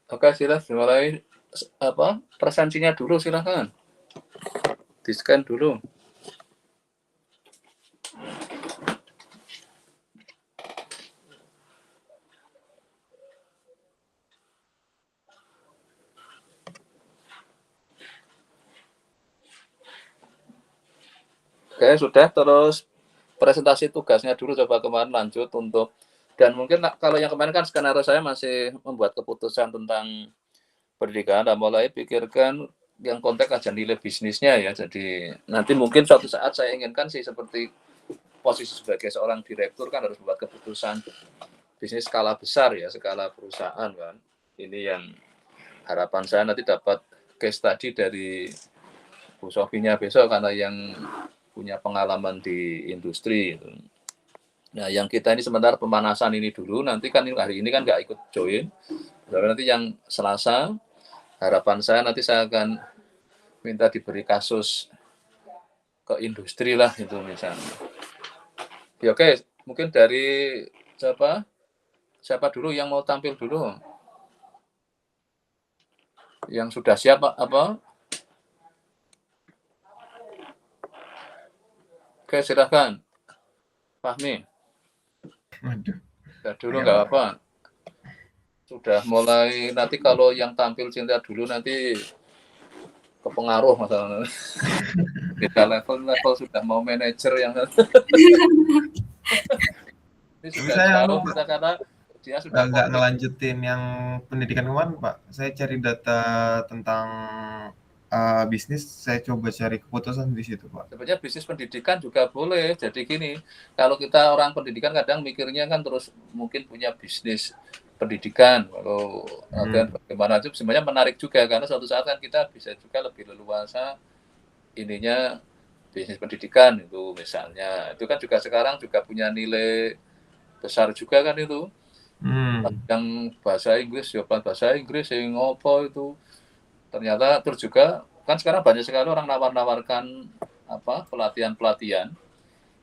Oke, silahkan dimulai presensinya dulu silahkan. Di-scan dulu. Oke, sudah. Terus presentasi tugasnya dulu coba kemarin lanjut untuk, dan mungkin kalau yang kemarin kan skenario saya masih membuat keputusan tentang pendidikan, dan mulai pikirkan yang konteks aja nilai bisnisnya ya. Jadi nanti mungkin suatu saat saya inginkan sih seperti posisi sebagai seorang direktur kan harus membuat keputusan bisnis skala besar ya, skala perusahaan kan. Ini yang harapan saya nanti dapat case study dari Bu Sofinya besok karena yang punya pengalaman di industri. Nah, yang kita ini sementara pemanasan ini dulu, nanti kan hari ini kan nggak ikut join. Nanti yang Selasa, harapan saya nanti saya akan minta diberi kasus ke industri lah itu misalnya. Ya, oke, mungkin dari siapa dulu yang mau tampil dulu? Yang sudah siap apa? Oke, silakan. Fahmi. Sudah dulu nggak apa. Sudah mulai, nanti kalau yang tampil Cinta dulu nanti kepengaruh masalah. Beda level sudah mau manajer yang ini sudah jauh kita karena dia sudah nggak ngelanjutin yang pendidikan kemarin Pak. Saya cari data tentang bisnis, saya coba cari keputusan di situ Pak. Sebenarnya bisnis pendidikan juga boleh. Jadi gini, kalau kita orang pendidikan kadang mikirnya kan terus mungkin punya bisnis pendidikan. Kalau bagaimana itu sebenarnya menarik juga karena suatu saat kan kita bisa juga lebih leluasa ininya bisnis pendidikan itu misalnya. Itu kan juga sekarang juga punya nilai besar juga kan itu. Yang bahasa Inggris, jawaban bahasa Inggris, yang ngopo itu. Ternyata terus juga kan sekarang banyak sekali orang nawar-nawarkan pelatihan-pelatihan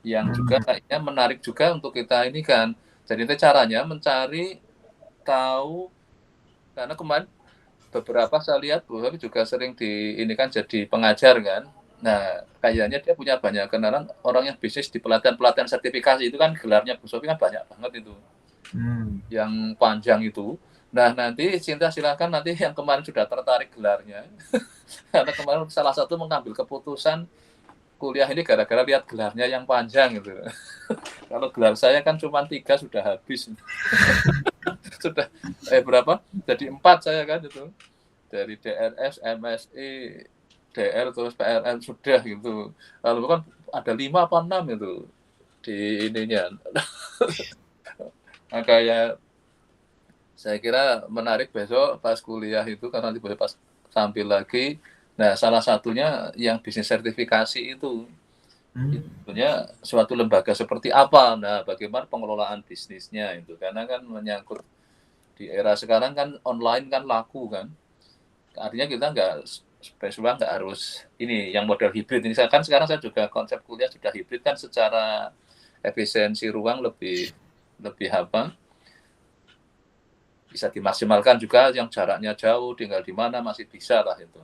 yang juga kayaknya menarik juga untuk kita ini kan. Jadi itu caranya mencari tahu, karena kemarin beberapa saya lihat Bu Sofi juga sering ini kan jadi pengajar kan. Nah, kayaknya dia punya banyak kenalan orang yang bisnis di pelatihan-pelatihan sertifikasi itu kan gelarnya Bu Sofi kan banyak banget itu. Yang panjang itu. Nah, nanti Cinta silakan nanti yang kemarin sudah tertarik gelarnya. Karena kemarin salah satu mengambil keputusan kuliah ini gara-gara lihat gelarnya yang panjang gitu. Kalau gelar saya kan cuma 3 sudah habis. Sudah berapa? Jadi 4 saya kan itu. Dari DRS, MSI, DR terus PLN sudah gitu. Lalu kan ada 5 apa 6 itu di ininya. Nah, kayak saya kira menarik besok pas kuliah itu karena nanti boleh pas tampil lagi. Nah, salah satunya yang bisnis sertifikasi itu. Sebenarnya suatu lembaga seperti apa? Nah, bagaimana pengelolaan bisnisnya itu? Karena kan menyangkut di era sekarang kan online kan laku kan. Artinya kita nggak harus ini yang model hibrid ini. Kan sekarang saya juga konsep kuliah sudah hibrid kan secara efisiensi ruang lebih bisa dimaksimalkan juga, yang jaraknya jauh tinggal di mana masih bisa lah itu.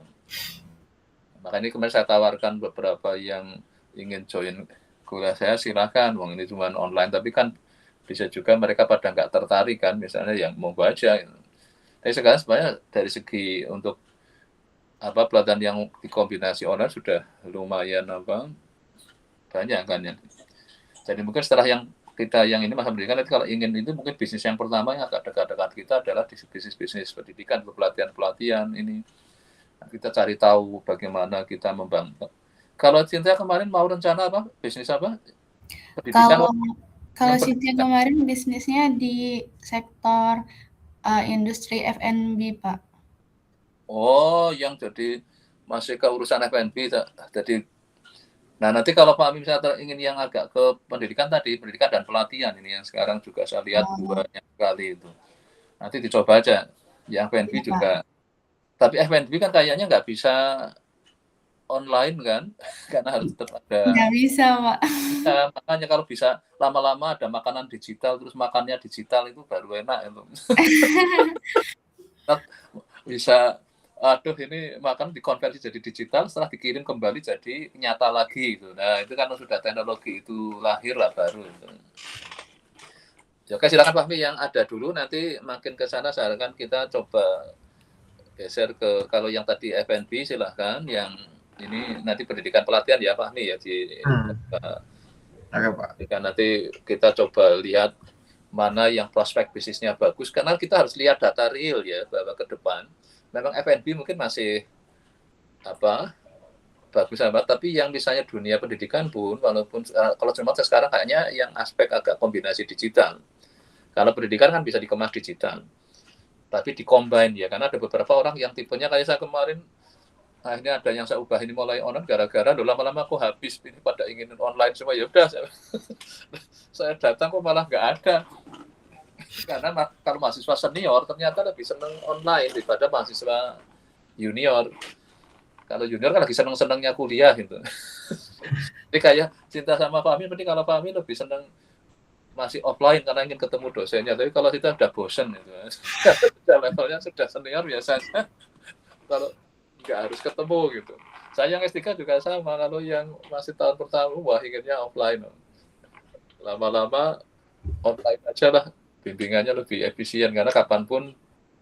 Makanya kemarin saya tawarkan beberapa yang ingin join kuliah saya, silakan, wong ini cuma online, tapi kan bisa juga mereka pada nggak tertarik kan, misalnya yang mau baca. Tapi sekarang sebenarnya dari segi untuk pelatihan yang dikombinasi online sudah lumayan banyak kan ya. Jadi mungkin setelah yang kita yang ini masa pendidikan, kalau ingin itu mungkin bisnis yang pertama yang agak dekat-dekat kita adalah bisnis pendidikan, pelatihan-pelatihan ini. Kita cari tahu bagaimana kita membangun. Kalau Cynthia kemarin mau rencana apa? Bisnis apa? Pendidikan? Kalau Cynthia kemarin bisnisnya di sektor industri F&B, Pak. Oh, yang jadi masih ke urusan F&B, jadi Nah, nanti kalau Pak Amin misalnya ingin yang agak ke pendidikan tadi, pendidikan dan pelatihan ini yang sekarang juga saya lihat banyak sekali itu. Nanti dicoba aja. Yang F&B Iya, Pak. juga. Tapi F&B kan kayaknya nggak bisa online kan, karena harus tetap ada. Nggak bisa, Pak. Ya, makanya kalau bisa lama-lama ada makanan digital, terus makannya digital itu baru enak itu. Bisa, aduh ini makan dikonversi jadi digital, setelah dikirim kembali jadi nyata lagi gitu. Nah, itu kan sudah teknologi itu lahir lah baru. Gitu. Ya, oke, silakan Pak Mi yang ada dulu, nanti makin ke sana sarankan kita coba geser ke kalau yang tadi F&B silahkan, yang ini nanti pendidikan pelatihan ya Pak Mi ya di Oke, Pak. jika nanti kita coba lihat mana yang prospek bisnisnya bagus, karena kita harus lihat data real ya bahwa ke depan memang F&B mungkin masih bagus amat, tapi yang misalnya dunia pendidikan pun walaupun kalau cuma sekarang kayaknya yang aspek agak kombinasi digital. Kalau pendidikan kan bisa dikemas digital, tapi dikombin ya, karena ada beberapa orang yang tipenya kayak saya kemarin, akhirnya ada yang saya ubah ini mulai online gara-gara lama-lama kok habis ini pada ingin online semua, ya udah saya datang kok malah nggak ada, karena kalau mahasiswa senior ternyata lebih seneng online daripada mahasiswa junior. Kalau junior kan lagi seneng-senengnya kuliah gitu. Jadi kayak cinta sama Pak Amin, berarti kalau Pak Amin lebih seneng masih offline karena ingin ketemu dosennya. Tapi kalau kita udah bosen gitu, sudah levelnya sudah senior biasanya, kalau nggak harus ketemu gitu. Saya yang S3 juga sama, kalau yang masih tahun pertama, wah inginnya offline. Lama-lama online aja lah, bimbingannya lebih efisien karena kapanpun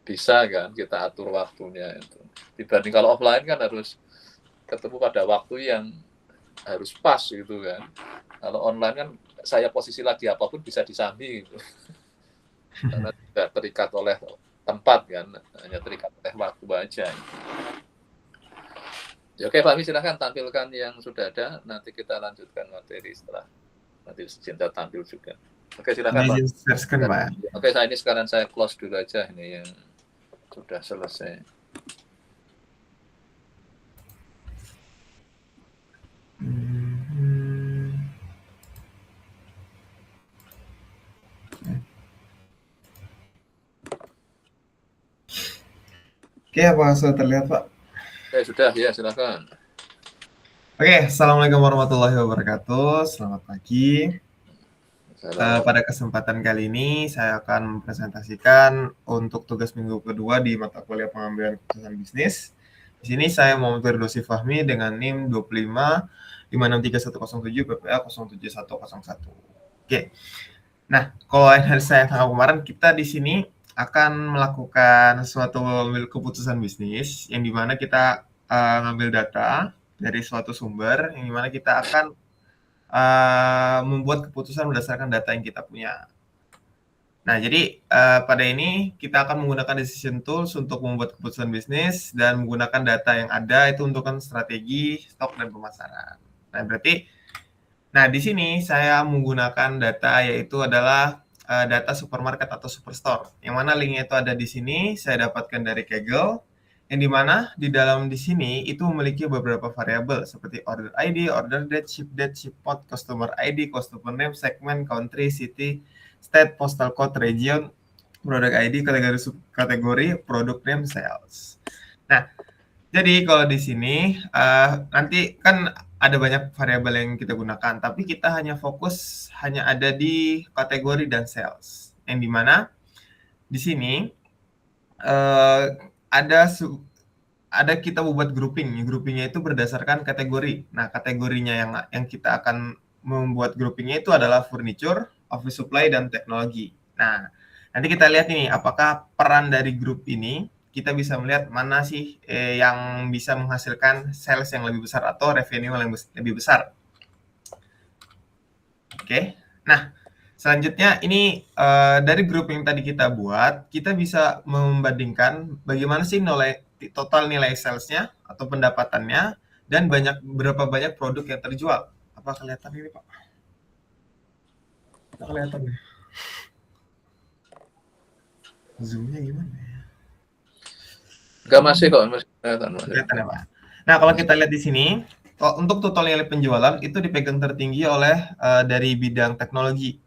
bisa kan kita atur waktunya itu. Dibanding kalau offline kan harus ketemu pada waktu yang harus pas gitu kan. Kalau online kan saya posisi lagi apapun bisa disambi gitu. Karena tidak terikat oleh tempat kan, hanya terikat oleh waktu aja. Ya, oke Pak Mi, silahkan tampilkan yang sudah ada, nanti kita lanjutkan materi setelah nanti Cinta tampil juga. Oke, silakan Pak. Oke, ini sekarang saya close dulu aja ini yang sudah selesai. Oke, apakah sudah terlihat, Pak? Oke, sudah ya, silakan. Oke, assalamualaikum warahmatullahi wabarakatuh. Selamat pagi. Pada kesempatan kali ini saya akan mempresentasikan untuk tugas minggu kedua di mata kuliah pengambilan keputusan bisnis. Di sini saya Muhammad Firdausi Fahmi dengan NIM 25563107 PPA 07101. Oke. Nah, kalau yang saya tangkap kemarin, kita di sini akan melakukan suatu keputusan bisnis yang dimana kita ngambil data dari suatu sumber yang dimana kita akan membuat keputusan berdasarkan data yang kita punya. Nah, jadi pada ini kita akan menggunakan decision tools untuk membuat keputusan bisnis dan menggunakan data yang ada itu untuk strategi, stok, dan pemasaran. Nah, di sini saya menggunakan data yaitu adalah data supermarket atau superstore, yang mana linknya itu ada di sini, saya dapatkan dari Kaggle, yang dimana di dalam di sini itu memiliki beberapa variabel seperti order ID, order date, ship pod, customer ID, customer name, segment, country, city, state, postal code, region, product ID, kategori, product name, sales. Nah, jadi kalau di sini nanti kan ada banyak variabel yang kita gunakan, tapi kita hanya fokus hanya ada di kategori dan sales, yang dimana di sini ada kita membuat groupingnya itu berdasarkan kategori. Nah, kategorinya yang kita akan membuat groupingnya itu adalah furniture, office supply, dan teknologi. Nah, nanti kita lihat ini apakah peran dari grup ini kita bisa melihat mana sih yang bisa menghasilkan sales yang lebih besar atau revenue yang lebih besar. Oke. Nah, selanjutnya ini dari grup yang tadi kita buat, kita bisa membandingkan bagaimana sih total nilai sales-nya atau pendapatannya dan berapa banyak produk yang terjual. Apa kelihatan ini, Pak? Tidak kelihatan ya? Zoom-nya gimana ya? Enggak, masih kok, masih kelihatan ya, Pak. Nah, kalau kita lihat di sini, untuk total nilai penjualan itu dipegang tertinggi oleh dari bidang teknologi.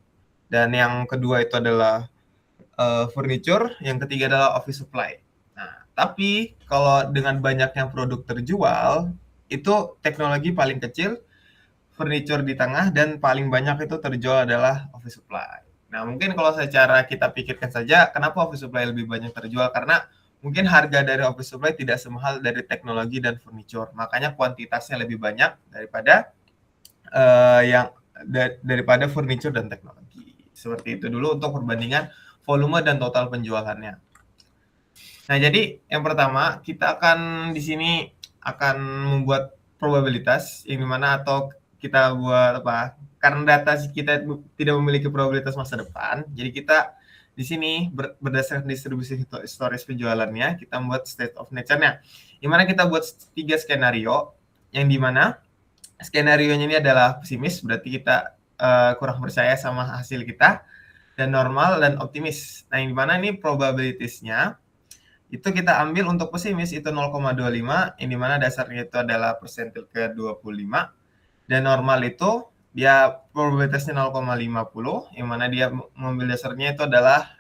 Dan yang kedua itu adalah furniture, yang ketiga adalah office supply. Nah, tapi kalau dengan banyaknya produk terjual, itu teknologi paling kecil, furniture di tengah, dan paling banyak itu terjual adalah office supply. Nah, mungkin kalau secara kita pikirkan saja, kenapa office supply lebih banyak terjual? Karena mungkin harga dari office supply tidak semahal dari teknologi dan furniture. Makanya kuantitasnya lebih banyak daripada daripada furniture dan teknologi. Seperti itu dulu untuk perbandingan volume dan total penjualannya. Nah, jadi yang pertama kita akan di sini akan membuat probabilitas yang dimana atau kita buat apa? Karena data kita tidak memiliki probabilitas masa depan, jadi kita di sini berdasarkan distribusi historis penjualannya, kita membuat state of nature-nya. Yang mana kita buat 3 skenario, yang dimana skenario-nya ini adalah pesimis, berarti kita kurang percaya sama hasil kita, dan normal dan optimis. Nah, yang dimana ini probabilitasnya itu kita ambil untuk pesimis itu 0,25, yang dimana dasarnya itu adalah persentil ke 25, dan normal itu dia probabilitasnya 0,50, yang mana dia mengambil dasarnya itu adalah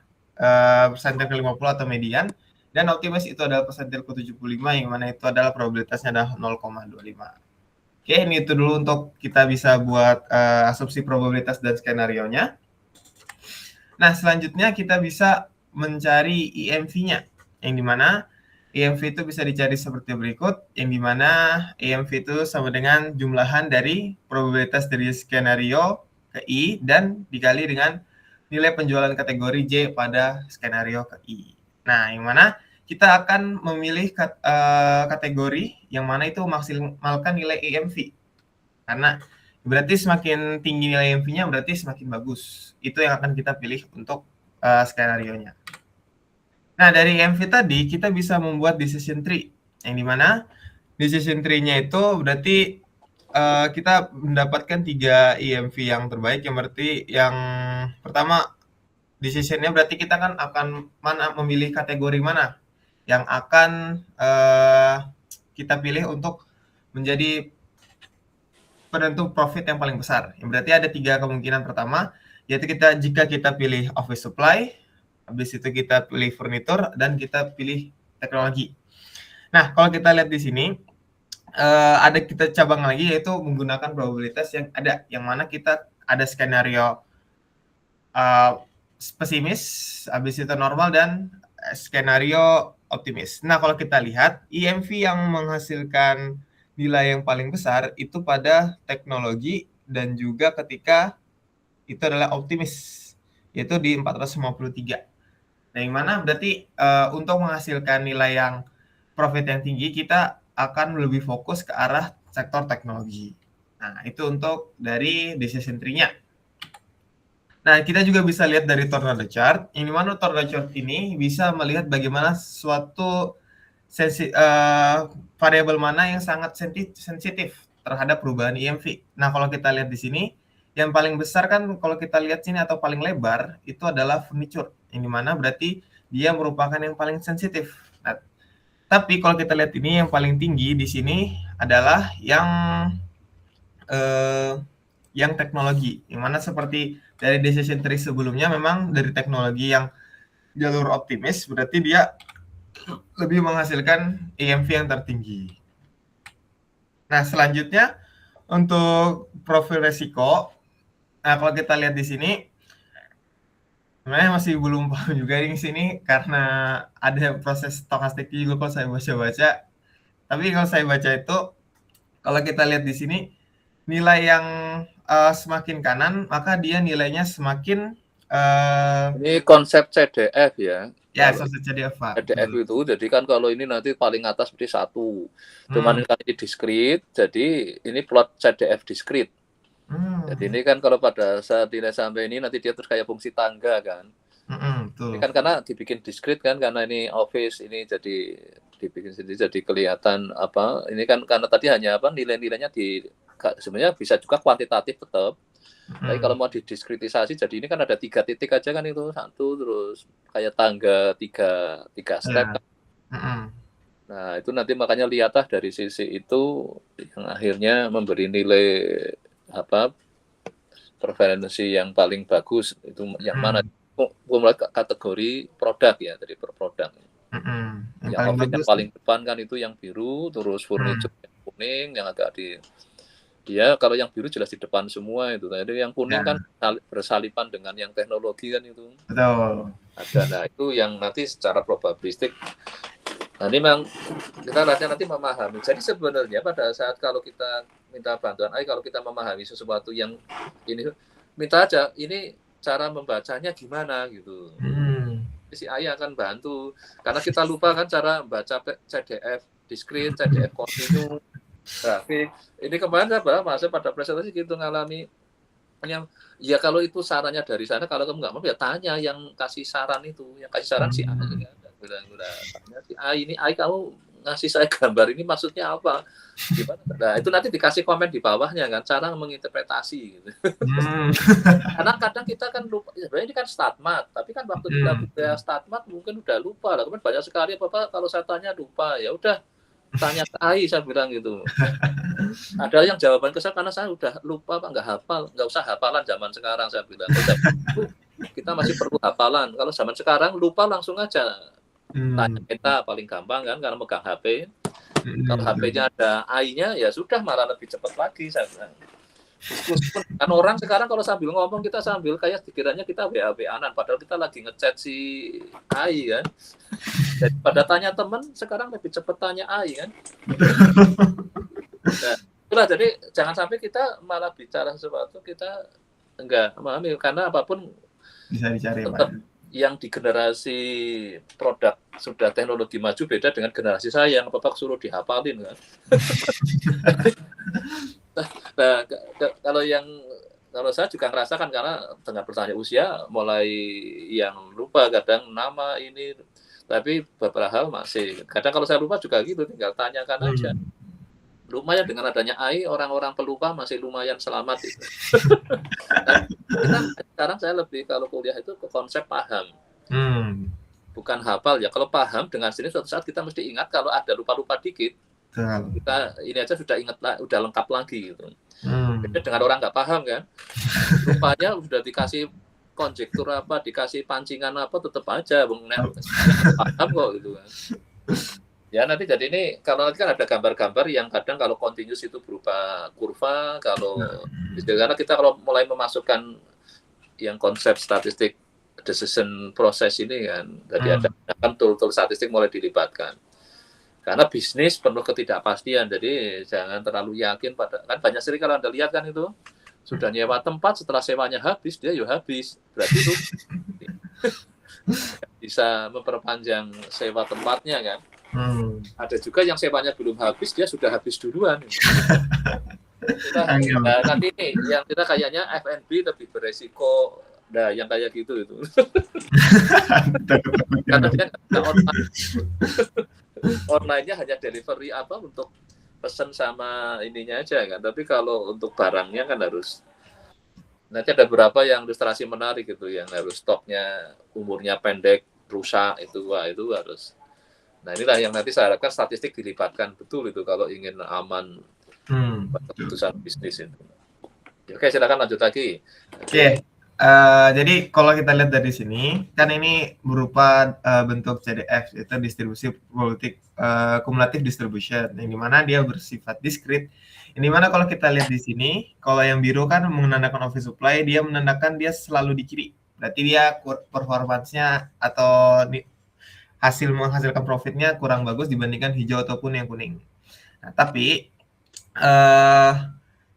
persentil ke 50 atau median, dan optimis itu adalah persentil ke 75, yang mana itu adalah probabilitasnya adalah 0,25. Oke, ini itu dulu untuk kita bisa buat asumsi probabilitas dan skenario-nya. Nah, selanjutnya kita bisa mencari EMV-nya, yang dimana EMV itu bisa dicari seperti berikut, yang dimana EMV itu sama dengan jumlahan dari probabilitas dari skenario ke I dan dikali dengan nilai penjualan kategori J pada skenario ke I. Nah, yang mana kita akan memilih kategori yang mana itu maksimalkan nilai EMV. Karena berarti semakin tinggi nilai EMV-nya berarti semakin bagus. Itu yang akan kita pilih untuk skenario-nya. Nah, dari EMV tadi kita bisa membuat decision tree, yang dimana decision tree-nya itu berarti kita mendapatkan 3 EMV yang terbaik, yang berarti yang pertama decision-nya berarti kita kan akan memilih kategori mana yang akan kita pilih untuk menjadi penentu profit yang paling besar. Yang berarti ada 3 kemungkinan. Pertama, yaitu jika kita pilih office supply, habis itu kita pilih furniture, dan kita pilih teknologi. Nah, kalau kita lihat di sini, ada kita cabang lagi, yaitu menggunakan probabilitas yang ada, yang mana kita ada skenario pesimis, habis itu normal, dan skenario optimis. Nah, kalau kita lihat, EMV yang menghasilkan nilai yang paling besar itu pada teknologi dan juga ketika itu adalah optimis, yaitu di 453. Nah, yang mana berarti untuk menghasilkan nilai yang profit yang tinggi, kita akan lebih fokus ke arah sektor teknologi. Nah, itu untuk dari decision tree-nya. Nah, kita juga bisa lihat dari tornado chart, yang dimana tornado chart ini bisa melihat bagaimana suatu variabel mana yang sangat sensitif terhadap perubahan EMV. Nah, kalau kita lihat di sini, yang paling besar kan kalau kita lihat sini atau paling lebar itu adalah furniture, yang dimana berarti dia merupakan yang paling sensitif. Nah, tapi kalau kita lihat ini yang paling tinggi di sini adalah yang teknologi, yang mana seperti dari decision tree sebelumnya memang dari teknologi yang jalur optimis berarti dia lebih menghasilkan EMV yang tertinggi. Nah, selanjutnya untuk profil resiko. Nah, kalau kita lihat di sini, sebenarnya masih belum paham juga di sini karena ada proses stokastik juga kalau saya baca-baca. Tapi kalau saya baca itu, kalau kita lihat di sini, nilai yang semakin kanan, maka dia nilainya semakin ini konsep CDF ya. Ya, CDF, Pak. CDF itu, jadi kan kalau ini nanti paling atas berarti 1. Cuman ini diskrit, jadi ini plot CDF diskrit. Jadi ini kan kalau pada saat nilai sampai ini nanti dia terus kayak fungsi tangga kan. Ini kan karena dibikin diskrit kan, karena ini office, ini jadi dibikin sendiri jadi kelihatan apa. Ini kan karena tadi hanya apa nilai-nilainya sebenarnya bisa juga kuantitatif tetap. Tapi kalau mau didiskritisasi, jadi ini kan ada 3 titik aja kan itu, 1 terus kayak tangga 3 step. Nah, itu nanti makanya lihatlah dari sisi itu yang akhirnya memberi nilai apa preferensi yang paling bagus itu yang mana mulai kategori produk ya dari per produk. Yang Yang paling office yang bagus. paling depan kan itu yang biru, terus furniture yang kuning, yang agak di dia kalau yang biru jelas di depan semua itu. Jadi yang kuning Ya, kan bersalipan dengan yang teknologi kan itu. betul. Ada. Nah, itu yang nanti secara probabilistik. Nah, ini memang kita nanti memahami. Jadi sebenarnya pada saat kalau kita minta bantuan, kalau kita memahami sesuatu yang ini, minta aja, ini cara membacanya gimana gitu. Si Ayah akan bantu. Karena kita lupa kan cara baca CDF discrete, CDF continue, grafik. Ini kemarin saya pada presentasi gitu ngalami yang ya kalau itu sarannya dari sana, kalau kamu nggak mau ya tanya yang kasih saran itu, yang kasih saran si A kan. Udah tanya si A, ini A kamu ngasih saya gambar ini maksudnya apa? Gimana? Nah, itu nanti dikasih komen di bawahnya kan, cara menginterpretasi gitu. Karena kadang kita kan lupa, sebenarnya ini kan StatMat, tapi kan waktu kita buka StatMat mungkin udah lupa lah. Kemudian banyak sekali Bapak kalau saya tanya lupa, ya udah tanya ke AI saya bilang gitu. Ada yang jawaban ke saya karena saya udah lupa Pak, nggak hafal, nggak usah hafalan zaman sekarang saya bilang. Kita masih perlu hafalan. Kalau zaman sekarang lupa langsung aja tanya kita paling gampang kan karena megang HP. Kalau HP-nya ada AI-nya ya sudah malah lebih cepat lagi saya bilang. Kan orang sekarang kalau sambil ngomong kita sambil kayak dikiranya kita WA-WA-an padahal kita lagi ngechat si AI kan. Jadi pada tanya teman sekarang lebih cepat tanya AI kan. Nah, itulah jadi jangan sampai kita malah bicara sesuatu kita enggak memahami karena apapun bisa dicari tetap Pak. yang di generasi produk sudah teknologi maju beda dengan generasi saya yang apa suruh dihafalin kan. Nah, kalau saya juga ngerasakan karena dengan bertambahnya usia mulai yang lupa kadang nama ini tapi beberapa hal masih kadang kalau saya lupa juga gitu tinggal tanyakan aja. Lumayan dengan adanya AI orang-orang pelupa masih lumayan selamat itu. Sekarang saya lebih kalau kuliah itu ke konsep paham. Bukan hafal ya. Kalau paham dengan sini suatu saat kita mesti ingat kalau ada lupa-lupa dikit. Kita ini aja sudah ingat udah lengkap lagi gitu. Beda dengan orang nggak paham kan. Lupanya udah dikasih konjektur apa, dikasih pancingan apa tetap aja paham kok gitu kan. Ya nanti jadi ini kalau nanti kan ada gambar-gambar yang kadang kalau continuous itu berupa kurva, kalau karena kita kalau mulai memasukkan yang konsep statistik decision process ini kan, jadi ada kan tool-tool statistik mulai dilibatkan. Karena bisnis penuh ketidakpastian, jadi jangan terlalu yakin pada kan banyak sekali kalau Anda lihat kan itu sudah nyewa tempat setelah sewanya habis dia habis, berarti itu bisa memperpanjang sewa tempatnya kan. Ada juga yang sewanya belum habis dia sudah habis duluan. Nah, nanti nih yang kita kayaknya F&B lebih beresiko. Nah, yang kayak gitu itu. Karena dia nggak online. Online-nya hanya delivery apa untuk pesan sama ininya aja kan. Tapi kalau untuk barangnya kan harus nanti ada beberapa yang ilustrasi menarik gitu yang harus stoknya umurnya pendek, rusak itu harus. Nah inilah yang nanti saya harapkan statistik dilibatkan betul itu kalau ingin aman keputusan bisnis itu. Oke silakan lanjut lagi. Oke. Jadi kalau kita lihat dari sini kan ini berupa bentuk CDF yaitu distribusi probabilistik cumulative distribution yang dimana dia bersifat discrete. Yang dimana kalau kita lihat di sini kalau yang biru kan menandakan office supply dia menandakan dia selalu di kiri. Berarti dia performance-nya atau hasil menghasilkan profitnya kurang bagus dibandingkan hijau ataupun yang kuning. Nah, tapi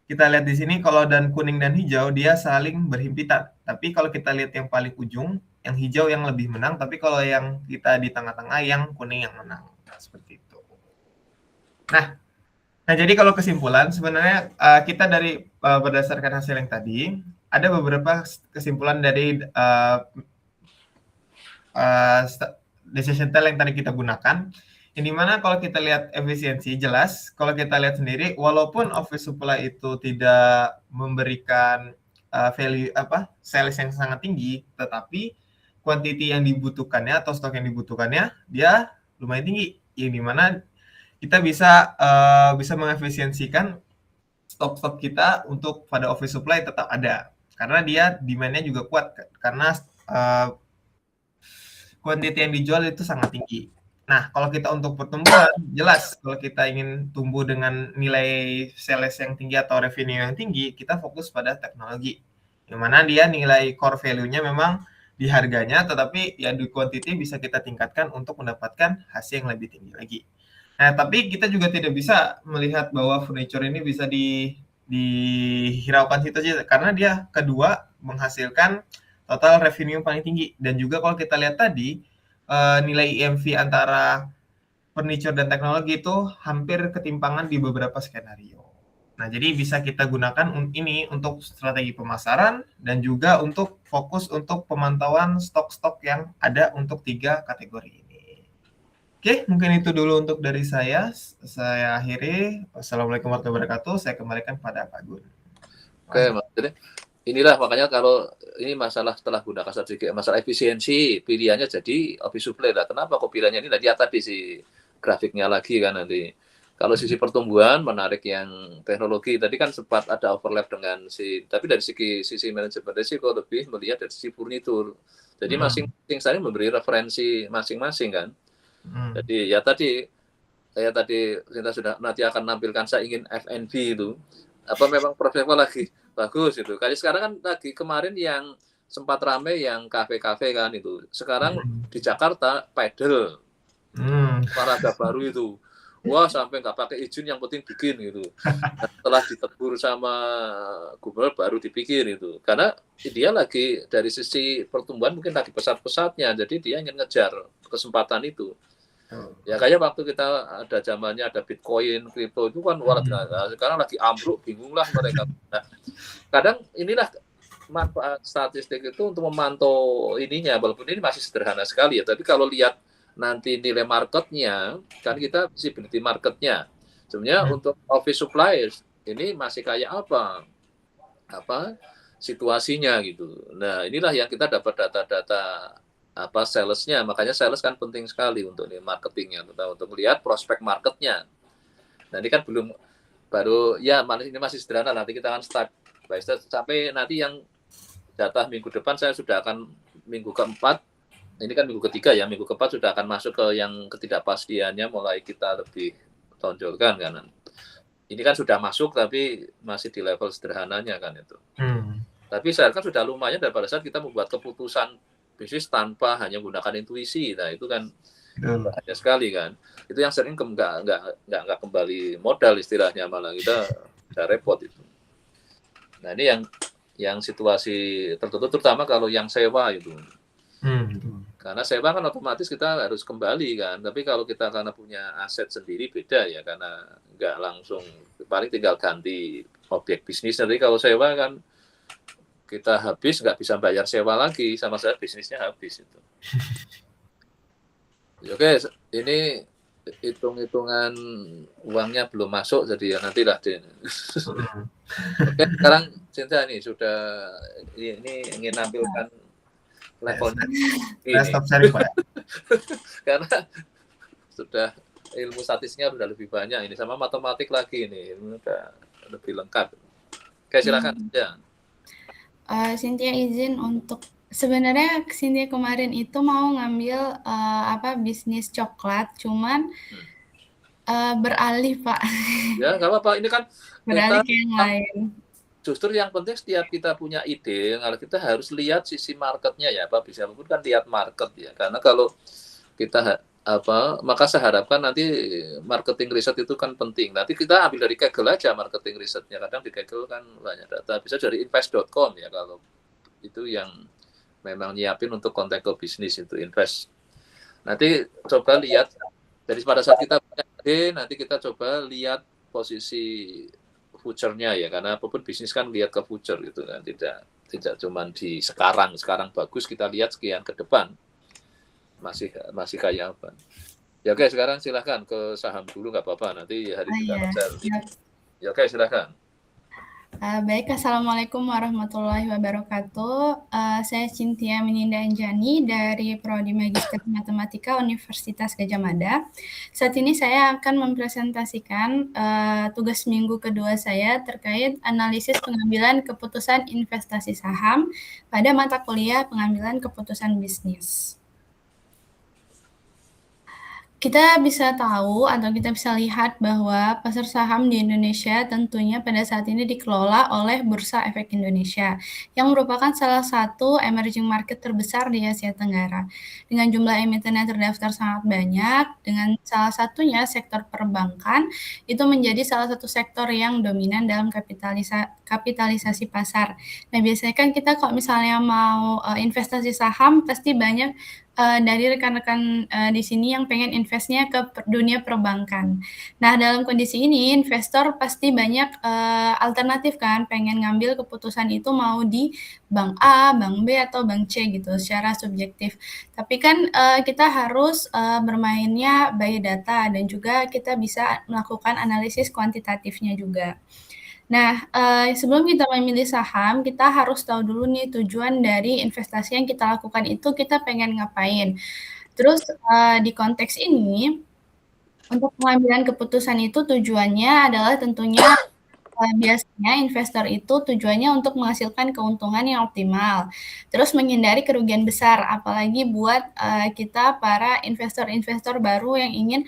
kita lihat di sini kalau dan kuning dan hijau dia saling berhimpitan. Tapi kalau kita lihat yang paling ujung, yang hijau yang lebih menang, tapi kalau yang kita di tengah-tengah yang kuning yang menang. Nah, seperti itu. Nah jadi kalau kesimpulan sebenarnya kita dari berdasarkan hasil yang tadi ada beberapa kesimpulan dari decision tool yang tadi kita gunakan, yang dimana kalau kita lihat efisiensi jelas, kalau kita lihat sendiri, walaupun office supply itu tidak memberikan value sales yang sangat tinggi, tetapi quantity yang dibutuhkannya atau stok yang dibutuhkannya dia lumayan tinggi, yang dimana kita bisa mengefisiensikan stok kita untuk pada office supply tetap ada karena dia demand-nya juga kuat karena quantity yang dijual itu sangat tinggi. Nah, kalau kita untuk pertumbuhan, jelas kalau kita ingin tumbuh dengan nilai sales yang tinggi atau revenue yang tinggi, kita fokus pada teknologi. Yang mana dia nilai core value-nya memang di harganya, tetapi ya di quantity bisa kita tingkatkan untuk mendapatkan hasil yang lebih tinggi lagi. Nah, tapi kita juga tidak bisa melihat bahwa furniture ini bisa dihiraukan situ saja, karena dia kedua menghasilkan total revenue paling tinggi. Dan juga kalau kita lihat tadi, nilai IMV antara furniture dan teknologi itu hampir ketimpangan di beberapa skenario. Nah, jadi bisa kita gunakan ini untuk strategi pemasaran dan juga untuk fokus untuk pemantauan stok-stok yang ada untuk 3 kategori ini. Oke, mungkin itu dulu untuk dari saya. Saya akhiri. Wassalamualaikum warahmatullahi wabarakatuh. Saya kembalikan pada Pak Gun. Oke, jadi inilah makanya kalau ini masalah setelah gunakan strategi, masalah efisiensi, pilihannya jadi office supply lah. Kenapa kok pilihannya ini? Lihat tadi si grafiknya lagi kan nanti. Kalau sisi pertumbuhan menarik yang teknologi tadi kan sempat ada overlap dengan tapi dari sisi manajemen risiko lebih melihat dari sisi furnitur. Jadi masing-masing saya memberi referensi masing-masing kan. Jadi ya tadi kita sudah nanti akan nampilkan saya ingin F&B itu apa memang prospeknya lagi bagus itu. Kayak sekarang kan lagi kemarin yang sempat rame yang kafe-kafe kan itu. Sekarang di Jakarta pedal. Olahraga baru itu. Wah, sampai nggak pakai izin yang penting bikin gitu. Setelah ditegur sama gubernur baru dipikir itu. Karena dia lagi dari sisi pertumbuhan mungkin lagi pesat-pesatnya. Jadi dia ingin ngejar kesempatan itu. Ya kayak waktu kita ada zamannya ada Bitcoin, kripto itu kan luar biasa. Sekarang lagi ambruk, bingung lah mereka. Nah, kadang inilah manfaat statistik itu untuk memantau ininya, walaupun ini masih sederhana sekali ya. Tapi kalau lihat nanti nilai marketnya, kan kita visibility marketnya. Sebenarnya untuk office suppliers ini masih kayak apa situasinya gitu. Nah inilah yang kita dapat data-data salesnya, makanya sales kan penting sekali untuk marketingnya, untuk melihat prospek marketnya. Nah ini kan baru ya ini masih sederhana, nanti kita akan start by step sampai nanti yang data minggu depan saya sudah akan minggu keempat, ini kan minggu ketiga ya, minggu keempat sudah akan masuk ke yang ketidakpastiannya mulai kita lebih tonjolkan kan. Ini kan sudah masuk tapi masih di level sederhananya kan itu. Tapi saya kan sudah lumayan daripada saat kita membuat keputusan bisnis tanpa hanya menggunakan intuisi. Nah itu kan bahaya sekali kan. Itu yang sering nggak kembali modal istilahnya, malah kita udah repot itu. Nah ini yang situasi tertentu, terutama kalau yang sewa itu. Karena sewa kan otomatis kita harus kembali kan. Tapi kalau kita karena punya aset sendiri beda ya, karena nggak langsung, paling tinggal ganti objek bisnis. Jadi kalau sewa kan kita habis nggak bisa bayar sewa lagi, sama saya bisnisnya habis itu. Oke, ini hitung-hitungan uangnya belum masuk, jadi ya nantilah deh. Oke, sekarang Cinta nih sudah ini ingin nampilkan levelnya ini. Karena sudah ilmu statistiknya sudah lebih banyak ini, sama matematik lagi ini udah lebih lengkap. Oke, silakan ya. Cynthia izin untuk sebenarnya Cynthia kemarin itu mau ngambil bisnis coklat, cuman beralih Pak. Ya nggak apa-apa, ini kan beralih ke yang lain. Justru yang penting setiap kita punya ide, kalau kita harus lihat sisi marketnya ya Pak, bisa pun kan lihat market ya, karena kalau kita maka saya harapkan nanti marketing riset itu kan penting. Nanti kita ambil dari Kaggle aja marketing risetnya. Kadang di Kaggle kan banyak data. Bisa dari invest.com ya kalau itu yang memang nyiapin untuk konten ke bisnis itu invest. Nanti coba lihat dari pada saat kita punya ide, nanti kita coba lihat posisi future-nya ya, karena apapun bisnis kan lihat ke future gitu kan, tidak cuma di sekarang bagus, kita lihat sekian ke depan masih kayak apa. Ya oke, sekarang silahkan ke saham dulu nggak apa-apa, nanti hari kita share. Ya oke, silahkan. Baik, Assalamualaikum warahmatullahi wabarakatuh. Saya Cynthia Meninda Anjani dari Prodi Magister Matematika Universitas Gadjah Mada. Saat ini saya akan mempresentasikan tugas minggu kedua saya terkait analisis pengambilan keputusan investasi saham pada mata kuliah pengambilan keputusan bisnis. Kita bisa tahu atau kita bisa lihat bahwa pasar saham di Indonesia tentunya pada saat ini dikelola oleh Bursa Efek Indonesia, yang merupakan salah satu emerging market terbesar di Asia Tenggara. Dengan jumlah emiten yang terdaftar sangat banyak, dengan salah satunya sektor perbankan, itu menjadi salah satu sektor yang dominan dalam kapitalisasi pasar. Nah, biasanya kan kita kalau misalnya mau investasi saham, pasti banyak dari rekan-rekan di sini yang pengen investnya ke dunia perbankan. Nah, dalam kondisi ini investor pasti banyak alternatif kan, pengen ngambil keputusan itu mau di bank A, bank B, atau bank C gitu secara subjektif. Tapi kan kita harus bermainnya by data dan juga kita bisa melakukan analisis kuantitatifnya juga. Nah, sebelum kita memilih saham, kita harus tahu dulu nih tujuan dari investasi yang kita lakukan itu kita pengen ngapain. Terus, di konteks ini, untuk pengambilan keputusan itu tujuannya adalah tentunya biasanya investor itu tujuannya untuk menghasilkan keuntungan yang optimal, terus menghindari kerugian besar, apalagi buat kita para investor-investor baru yang ingin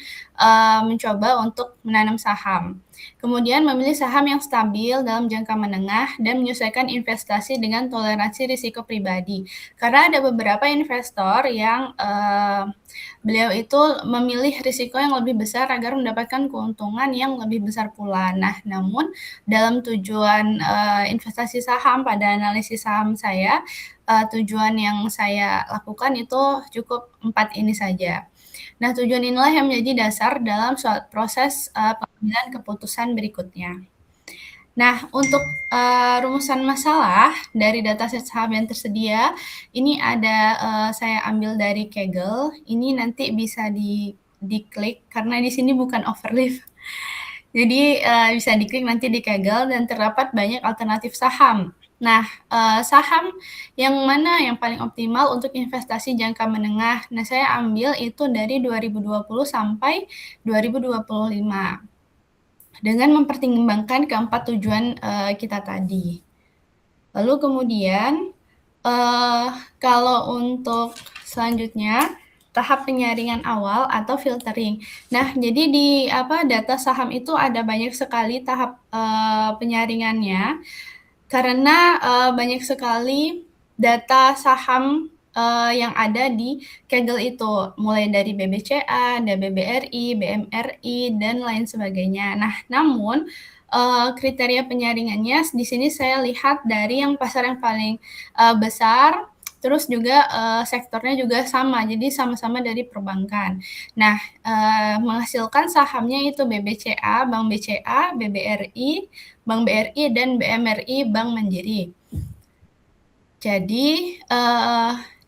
mencoba untuk menanam saham. Kemudian memilih saham yang stabil dalam jangka menengah dan menyesuaikan investasi dengan toleransi risiko pribadi. Karena ada beberapa investor yang beliau itu memilih risiko yang lebih besar agar mendapatkan keuntungan yang lebih besar pula. Nah, namun dalam tujuan investasi saham pada analisis saham saya, tujuan yang saya lakukan itu cukup 4 ini saja. Nah, tujuan inilah yang menjadi dasar dalam proses pengambilan keputusan berikutnya. Nah, untuk rumusan masalah dari dataset saham yang tersedia, ini ada saya ambil dari Kaggle. Ini nanti bisa diklik karena di sini bukan overleaf. Jadi bisa diklik nanti di Kaggle dan terdapat banyak alternatif saham. Nah, saham yang mana yang paling optimal untuk investasi jangka menengah? Nah, saya ambil itu dari 2020 sampai 2025 dengan mempertimbangkan keempat tujuan kita tadi. Lalu kemudian kalau untuk selanjutnya tahap penyaringan awal atau filtering. Nah, jadi di data saham itu ada banyak sekali tahap penyaringannya karena banyak sekali data saham yang ada di Kaggle itu, mulai dari BBCA, BBRI, BMRI, dan lain sebagainya. Nah, namun kriteria penyaringannya di sini saya lihat dari yang pasar yang paling besar, terus juga sektornya juga sama, jadi sama-sama dari perbankan. Nah, menghasilkan sahamnya itu BBCA, Bank BCA, BBRI, Bank BRI, dan BMRI, Bank Mandiri. Jadi,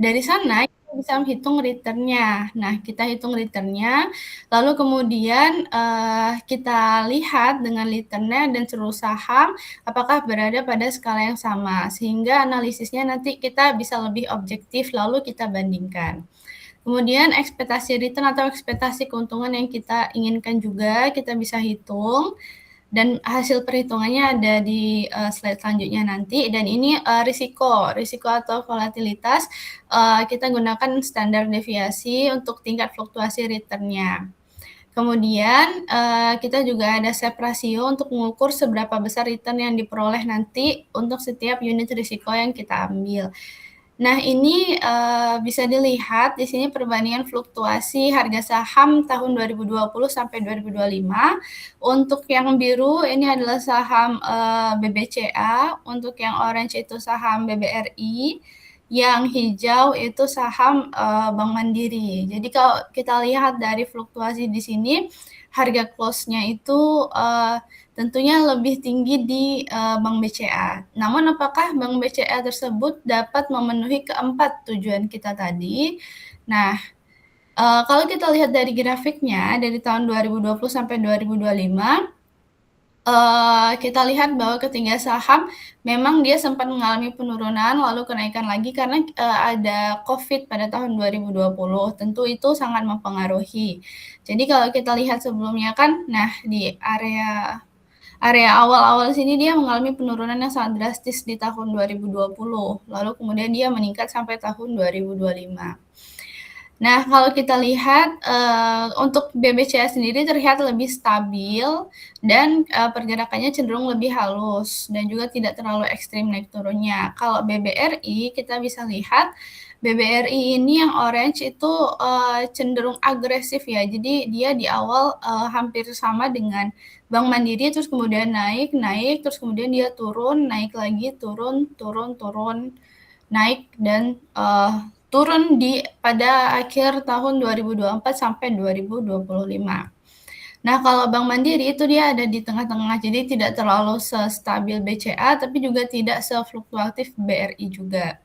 dari sana kita bisa menghitung return-nya. Nah, kita hitung return-nya, lalu kemudian kita lihat dengan return-nya dan seluruh saham apakah berada pada skala yang sama, sehingga analisisnya nanti kita bisa lebih objektif, lalu kita bandingkan. Kemudian ekspektasi return atau ekspektasi keuntungan yang kita inginkan juga kita bisa hitung. Dan hasil perhitungannya ada di slide selanjutnya nanti. Dan ini risiko atau volatilitas kita gunakan standar deviasi untuk tingkat fluktuasi return-nya. Kemudian kita juga ada SEP rasio untuk mengukur seberapa besar return yang diperoleh nanti untuk setiap unit risiko yang kita ambil. Nah, ini bisa dilihat di sini perbandingan fluktuasi harga saham tahun 2020 sampai 2025. Untuk yang biru ini adalah saham BBCA, untuk yang orange itu saham BBRI, yang hijau itu saham Bank Mandiri. Jadi kalau kita lihat dari fluktuasi di sini, harga close-nya itu tentunya lebih tinggi di Bank BCA. Namun apakah Bank BCA tersebut dapat memenuhi keempat tujuan kita tadi? Nah, kalau kita lihat dari grafiknya dari tahun 2020 sampai 2025, kita lihat bahwa ketiga saham memang dia sempat mengalami penurunan lalu kenaikan lagi karena ada COVID pada tahun 2020. Tentu itu sangat mempengaruhi. Jadi kalau kita lihat sebelumnya kan, nah di area awal-awal sini dia mengalami penurunan yang sangat drastis di tahun 2020, lalu kemudian dia meningkat sampai tahun 2025. Nah, kalau kita lihat untuk BBCA sendiri terlihat lebih stabil dan pergerakannya cenderung lebih halus dan juga tidak terlalu ekstrim naik turunnya. Kalau BBRI kita bisa lihat BBRI ini yang orange itu cenderung agresif ya. Jadi dia di awal hampir sama dengan Bank Mandiri, terus kemudian naik, terus kemudian dia turun, naik lagi, turun, naik dan turun pada akhir tahun 2024 sampai 2025. Nah, kalau Bank Mandiri itu dia ada di tengah-tengah, jadi tidak terlalu stabil BCA, tapi juga tidak sefluktuatif BRI juga.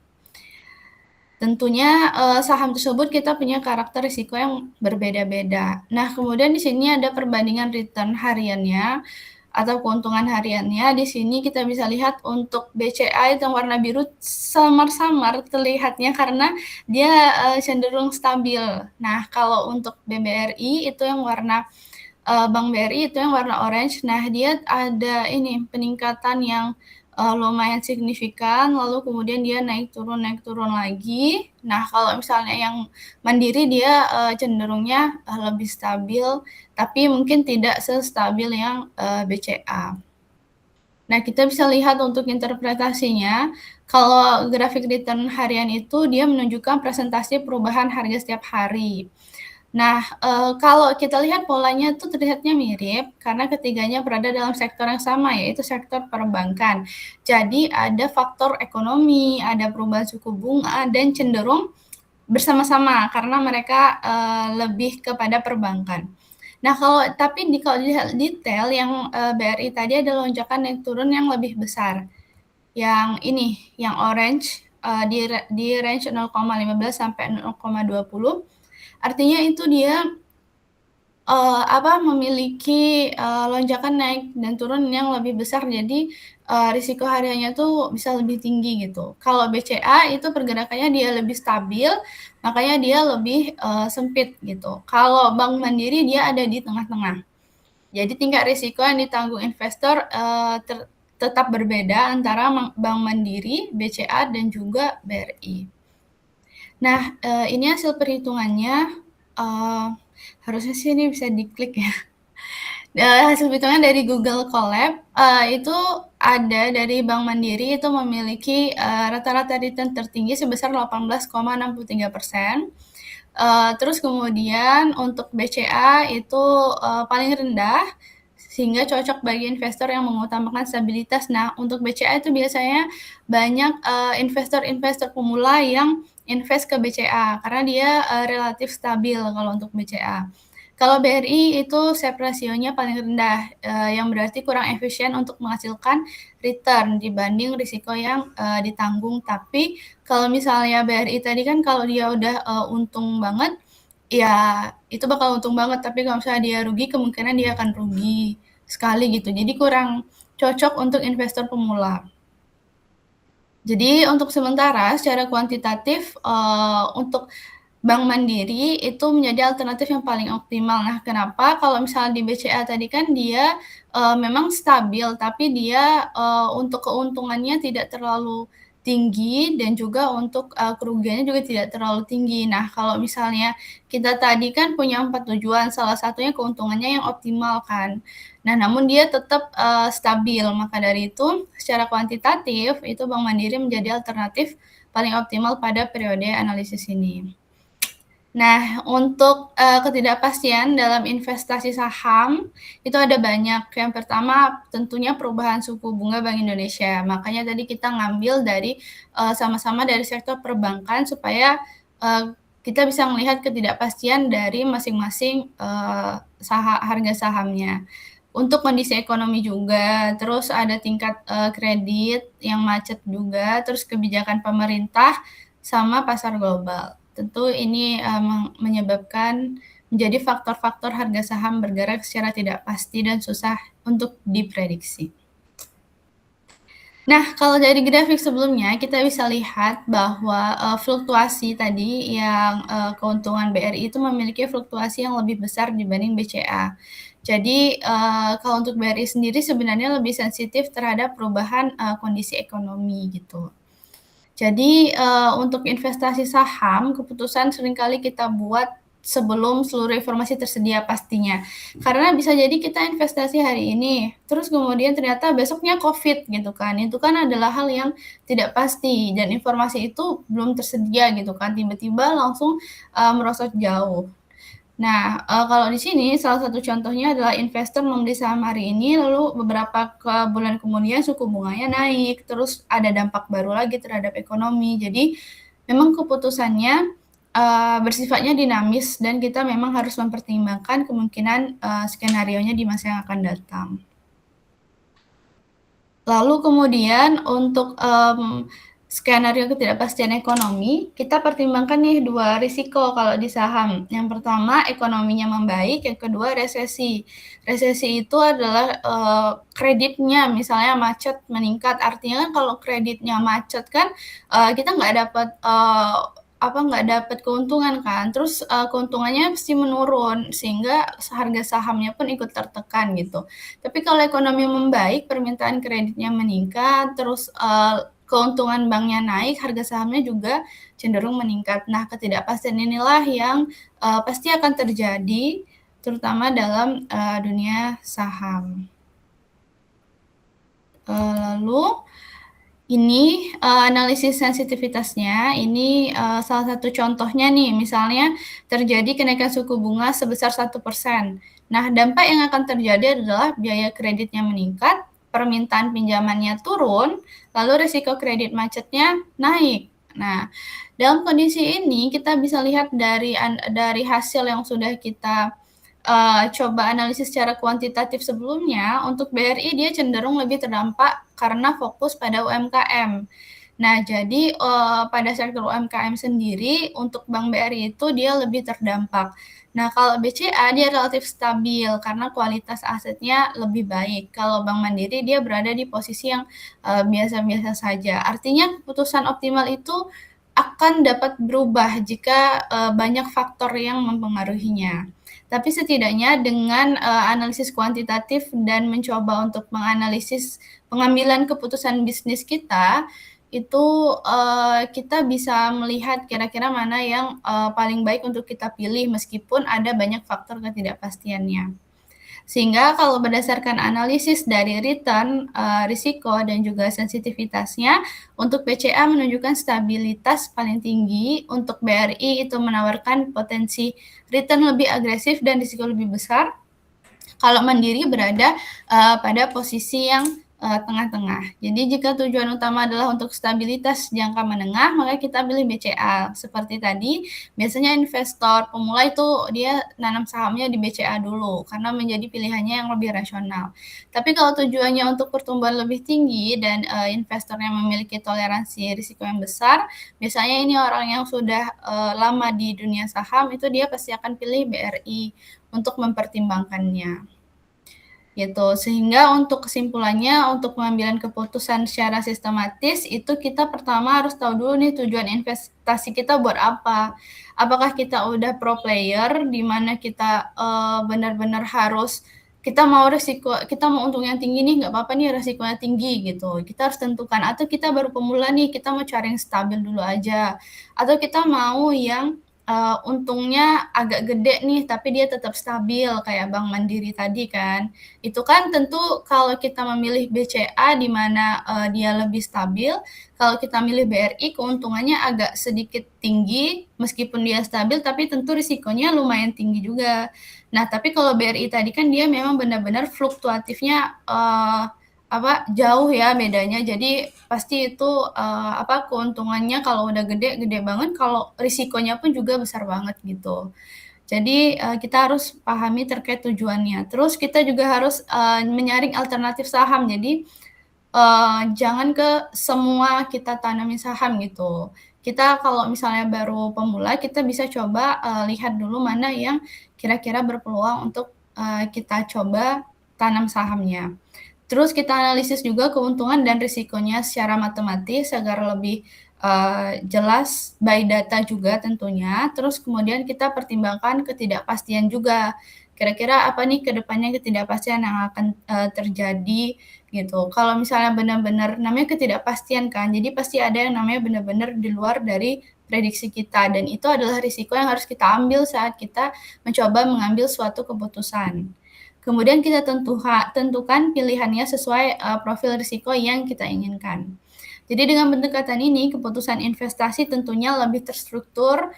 Tentunya saham tersebut kita punya karakter risiko yang berbeda-beda. Nah, kemudian di sini ada perbandingan return hariannya atau keuntungan hariannya. Di sini kita bisa lihat untuk BCA itu yang warna biru samar-samar terlihatnya karena dia cenderung stabil. Nah, kalau untuk BBRI itu yang warna Bank BRI itu yang warna orange. Nah, dia ada ini peningkatan yang lumayan signifikan, lalu kemudian dia naik turun lagi. Nah, kalau misalnya yang Mandiri dia cenderungnya lebih stabil, tapi mungkin tidak sestabil yang BCA. Nah, kita bisa lihat untuk interpretasinya, kalau grafik return harian itu dia menunjukkan presentasi perubahan harga setiap hari. Nah, kalau kita lihat polanya itu terlihatnya mirip karena ketiganya berada dalam sektor yang sama, yaitu sektor perbankan. Jadi ada faktor ekonomi, ada perubahan suku bunga, dan cenderung bersama-sama karena mereka lebih kepada perbankan. Nah, kalau dilihat detail yang BRI tadi ada lonjakan naik turun yang lebih besar. Yang ini, yang orange di range 0,15 sampai 0,20. Artinya itu dia memiliki lonjakan naik dan turun yang lebih besar, jadi risiko hariannya tuh bisa lebih tinggi gitu. Kalau BCA itu pergerakannya dia lebih stabil, makanya dia lebih sempit gitu. Kalau Bank Mandiri dia ada di tengah-tengah. Jadi tingkat risiko yang ditanggung investor tetap berbeda antara Bank Mandiri, BCA, dan juga BRI. Nah, ini hasil perhitungannya. Harusnya sih ini bisa diklik ya. Hasil perhitungan dari Google Colab itu ada dari Bank Mandiri itu memiliki rata-rata return tertinggi sebesar 18,63%. Terus kemudian untuk BCA itu paling rendah sehingga cocok bagi investor yang mengutamakan stabilitas. Nah, untuk BCA itu biasanya banyak investor-investor pemula yang invest ke BCA karena dia relatif stabil kalau untuk BCA. Kalau BRI itu SEP rasionya paling rendah, yang berarti kurang efisien untuk menghasilkan return dibanding risiko yang ditanggung. Tapi kalau misalnya BRI tadi kan kalau dia udah untung banget, ya itu bakal untung banget. Tapi kalau misalnya dia rugi, kemungkinan dia akan rugi sekali gitu. Jadi kurang cocok untuk investor pemula. Jadi untuk sementara secara kuantitatif untuk Bank Mandiri itu menjadi alternatif yang paling optimal. Nah, kenapa? Kalau misalnya di BCA tadi kan dia memang stabil, tapi dia untuk keuntungannya tidak terlalu tinggi dan juga untuk kerugiannya juga tidak terlalu tinggi. Nah, kalau misalnya kita tadi kan punya 4 tujuan, salah satunya keuntungannya yang optimal kan. Nah, namun dia tetap stabil. Maka dari itu, secara kuantitatif itu Bank Mandiri menjadi alternatif paling optimal pada periode analisis ini. Nah, untuk ketidakpastian dalam investasi saham itu ada banyak. Yang pertama tentunya perubahan suku bunga Bank Indonesia. Makanya tadi kita ngambil dari sama-sama dari sektor perbankan supaya kita bisa melihat ketidakpastian dari masing-masing harga sahamnya. Untuk kondisi ekonomi juga, terus ada tingkat kredit yang macet juga, terus kebijakan pemerintah sama pasar global. Tentu ini menyebabkan menjadi faktor-faktor harga saham bergerak secara tidak pasti dan susah untuk diprediksi. Nah, kalau dari grafik sebelumnya kita bisa lihat bahwa fluktuasi tadi yang keuntungan BRI itu memiliki fluktuasi yang lebih besar dibanding BCA. Jadi kalau untuk BRI sendiri sebenarnya lebih sensitif terhadap perubahan kondisi ekonomi gitu. Jadi untuk investasi saham keputusan seringkali kita buat sebelum seluruh informasi tersedia pastinya. Karena bisa jadi kita investasi hari ini, terus kemudian ternyata besoknya COVID gitu kan. Itu kan adalah hal yang tidak pasti dan informasi itu belum tersedia gitu kan. Tiba-tiba langsung merosot jauh. Nah, kalau di sini salah satu contohnya adalah investor membeli saham hari ini, lalu beberapa bulan kemudian suku bunganya naik, terus ada dampak baru lagi terhadap ekonomi. Jadi memang keputusannya bersifatnya dinamis dan kita memang harus mempertimbangkan kemungkinan skenarionya di masa yang akan datang. Lalu kemudian untuk skenario ketidakpastian ekonomi, kita pertimbangkan nih 2 risiko kalau di saham. Yang pertama ekonominya membaik, yang kedua resesi. Resesi itu adalah kreditnya misalnya macet meningkat, artinya kan kalau kreditnya macet kan kita nggak dapat keuntungan kan, terus keuntungannya pasti menurun sehingga harga sahamnya pun ikut tertekan gitu. Tapi kalau ekonomi membaik, permintaan kreditnya meningkat, terus keuntungan banknya naik, harga sahamnya juga cenderung meningkat. Nah, ketidakpastian inilah yang pasti akan terjadi, terutama dalam dunia saham. Lalu ini analisis sensitivitasnya, ini salah satu contohnya nih, misalnya terjadi kenaikan suku bunga sebesar 1%. Nah, dampak yang akan terjadi adalah biaya kreditnya meningkat, permintaan pinjamannya turun, lalu risiko kredit macetnya naik. Nah, dalam kondisi ini kita bisa lihat dari hasil yang sudah kita coba analisis secara kuantitatif sebelumnya, untuk BRI dia cenderung lebih terdampak karena fokus pada UMKM. Nah, jadi pada sektor UMKM sendiri untuk Bank BRI itu dia lebih terdampak. Nah, kalau BCA dia relatif stabil karena kualitas asetnya lebih baik. Kalau Bank Mandiri dia berada di posisi yang biasa-biasa saja. Artinya keputusan optimal itu akan dapat berubah jika banyak faktor yang mempengaruhinya. Tapi setidaknya dengan analisis kuantitatif dan mencoba untuk menganalisis pengambilan keputusan bisnis kita, itu kita bisa melihat kira-kira mana yang paling baik untuk kita pilih meskipun ada banyak faktor ketidakpastiannya. Sehingga kalau berdasarkan analisis dari return, risiko, dan juga sensitivitasnya, untuk BCA menunjukkan stabilitas paling tinggi, untuk BRI itu menawarkan potensi return lebih agresif dan risiko lebih besar. Kalau Mandiri berada pada posisi yang tengah-tengah. Jadi jika tujuan utama adalah untuk stabilitas jangka menengah, maka kita pilih BCA. Seperti tadi, biasanya investor pemula itu dia nanam sahamnya di BCA dulu, karena menjadi pilihannya yang lebih rasional. Tapi kalau tujuannya untuk pertumbuhan lebih tinggi dan investornya memiliki toleransi risiko yang besar, biasanya ini orang yang sudah lama di dunia saham, itu dia pasti akan pilih BRI untuk mempertimbangkannya. Gitu. Sehingga untuk kesimpulannya, untuk pengambilan keputusan secara sistematis, itu kita pertama harus tahu dulu nih tujuan investasi kita buat apa. Apakah kita udah pro player, di mana kita benar-benar harus, kita mau untung yang tinggi nih, nggak apa-apa nih resikonya tinggi gitu. Kita harus tentukan, atau kita baru pemula nih, kita mau cari yang stabil dulu aja. Atau kita mau yang untungnya agak gede nih, tapi dia tetap stabil kayak Bank Mandiri tadi kan. Itu kan tentu kalau kita memilih BCA di mana dia lebih stabil, kalau kita milih BRI keuntungannya agak sedikit tinggi, meskipun dia stabil, tapi tentu risikonya lumayan tinggi juga. Nah, tapi kalau BRI tadi kan dia memang benar-benar fluktuatifnya jauh ya bedanya. Jadi pasti itu keuntungannya kalau udah gede banget, kalau risikonya pun juga besar banget gitu. Jadi kita harus pahami terkait tujuannya. Terus kita juga harus menyaring alternatif saham. Jadi jangan ke semua kita tanami saham gitu. Kita kalau misalnya baru pemula, kita bisa coba lihat dulu mana yang kira-kira berpeluang untuk kita coba tanam sahamnya. Terus kita analisis juga keuntungan dan risikonya secara matematis agar lebih jelas by data juga tentunya. Terus kemudian kita pertimbangkan ketidakpastian juga. Kira-kira apa nih ke depannya ketidakpastian yang akan terjadi gitu. Kalau misalnya benar-benar namanya ketidakpastian kan, jadi pasti ada yang namanya benar-benar di luar dari prediksi kita, dan itu adalah risiko yang harus kita ambil saat kita mencoba mengambil suatu keputusan. Kemudian kita tentukan pilihannya sesuai profil risiko yang kita inginkan. Jadi dengan pendekatan ini, keputusan investasi tentunya lebih terstruktur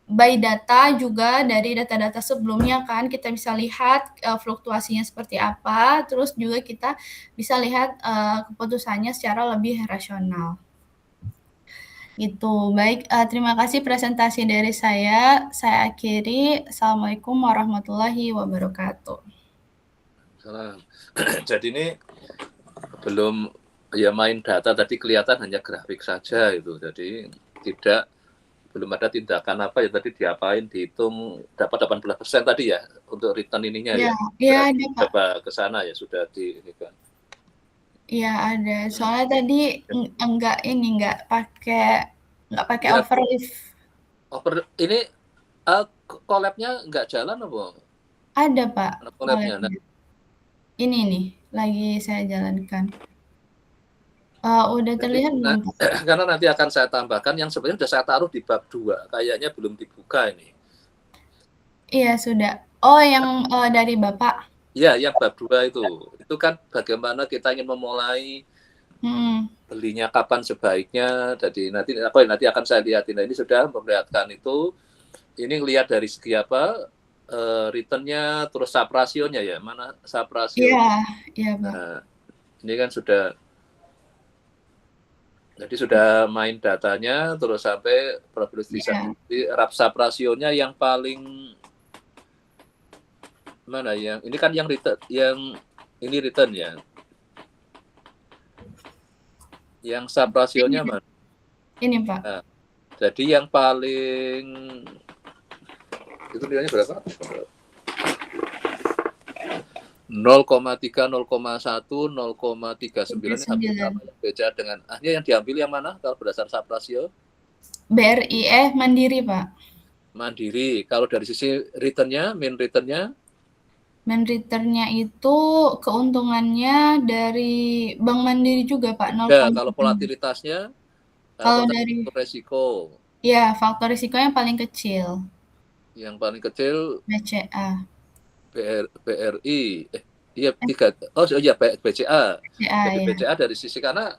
by data juga dari data-data sebelumnya kan, kita bisa lihat fluktuasinya seperti apa, terus juga kita bisa lihat keputusannya secara lebih rasional. Gitu. Baik, terima kasih presentasi dari saya. Saya akhiri. Assalamualaikum warahmatullahi wabarakatuh. Salam. Jadi ini belum ya main data tadi kelihatan hanya grafik saja itu. Jadi belum ada tindakan apa ya tadi diapain dihitung dapat 18% tadi ya untuk return ininya ya. Iya ada Pak. Coba ke sana ya sudah di ini kan. Iya ada. Soalnya tadi nggak pakai Ya, overlift. ini collab-nya nggak jalan apa? Ada Pak. Collab-nya. Nah, ini nih lagi saya jalankan. Udah terlihat belum? Karena nanti akan saya tambahkan yang sebenarnya sudah saya taruh di bab 2, kayaknya belum dibuka ini. Iya sudah. Oh yang dari Bapak? Ya, yang bab 2 itu kan bagaimana kita ingin memulai belinya kapan sebaiknya. Jadi nanti akan saya lihatin. Nah, ini sudah memperlihatkan itu. Ini lihat dari segi apa returnnya, terus sub rasionya ya, mana sub rasio? Iya Pak. Nah, ini kan sudah. Jadi sudah main datanya, terus sampai probabilitas sub rasionya yang paling mana yang ini kan yang return, yang ini return ya. Yang sub rasionya mana? Ini Pak. Nah, jadi yang paling itu nilainya berapa? 0,3, 0,1, 0,39 beda dengan yang diambil yang mana kalau berdasar sub rasio? BRI Mandiri Pak. Mandiri. Kalau dari sisi returnnya, main returnnya? Main returnnya itu keuntungannya dari Bank Mandiri juga Pak. Ya, kalau volatilitasnya, kalau dari resiko. Ya, faktor risiko yang paling kecil. Yang paling kecil BCA. BRI, iya 3. Oh iya BCA. Jadi BCA dari sisi karena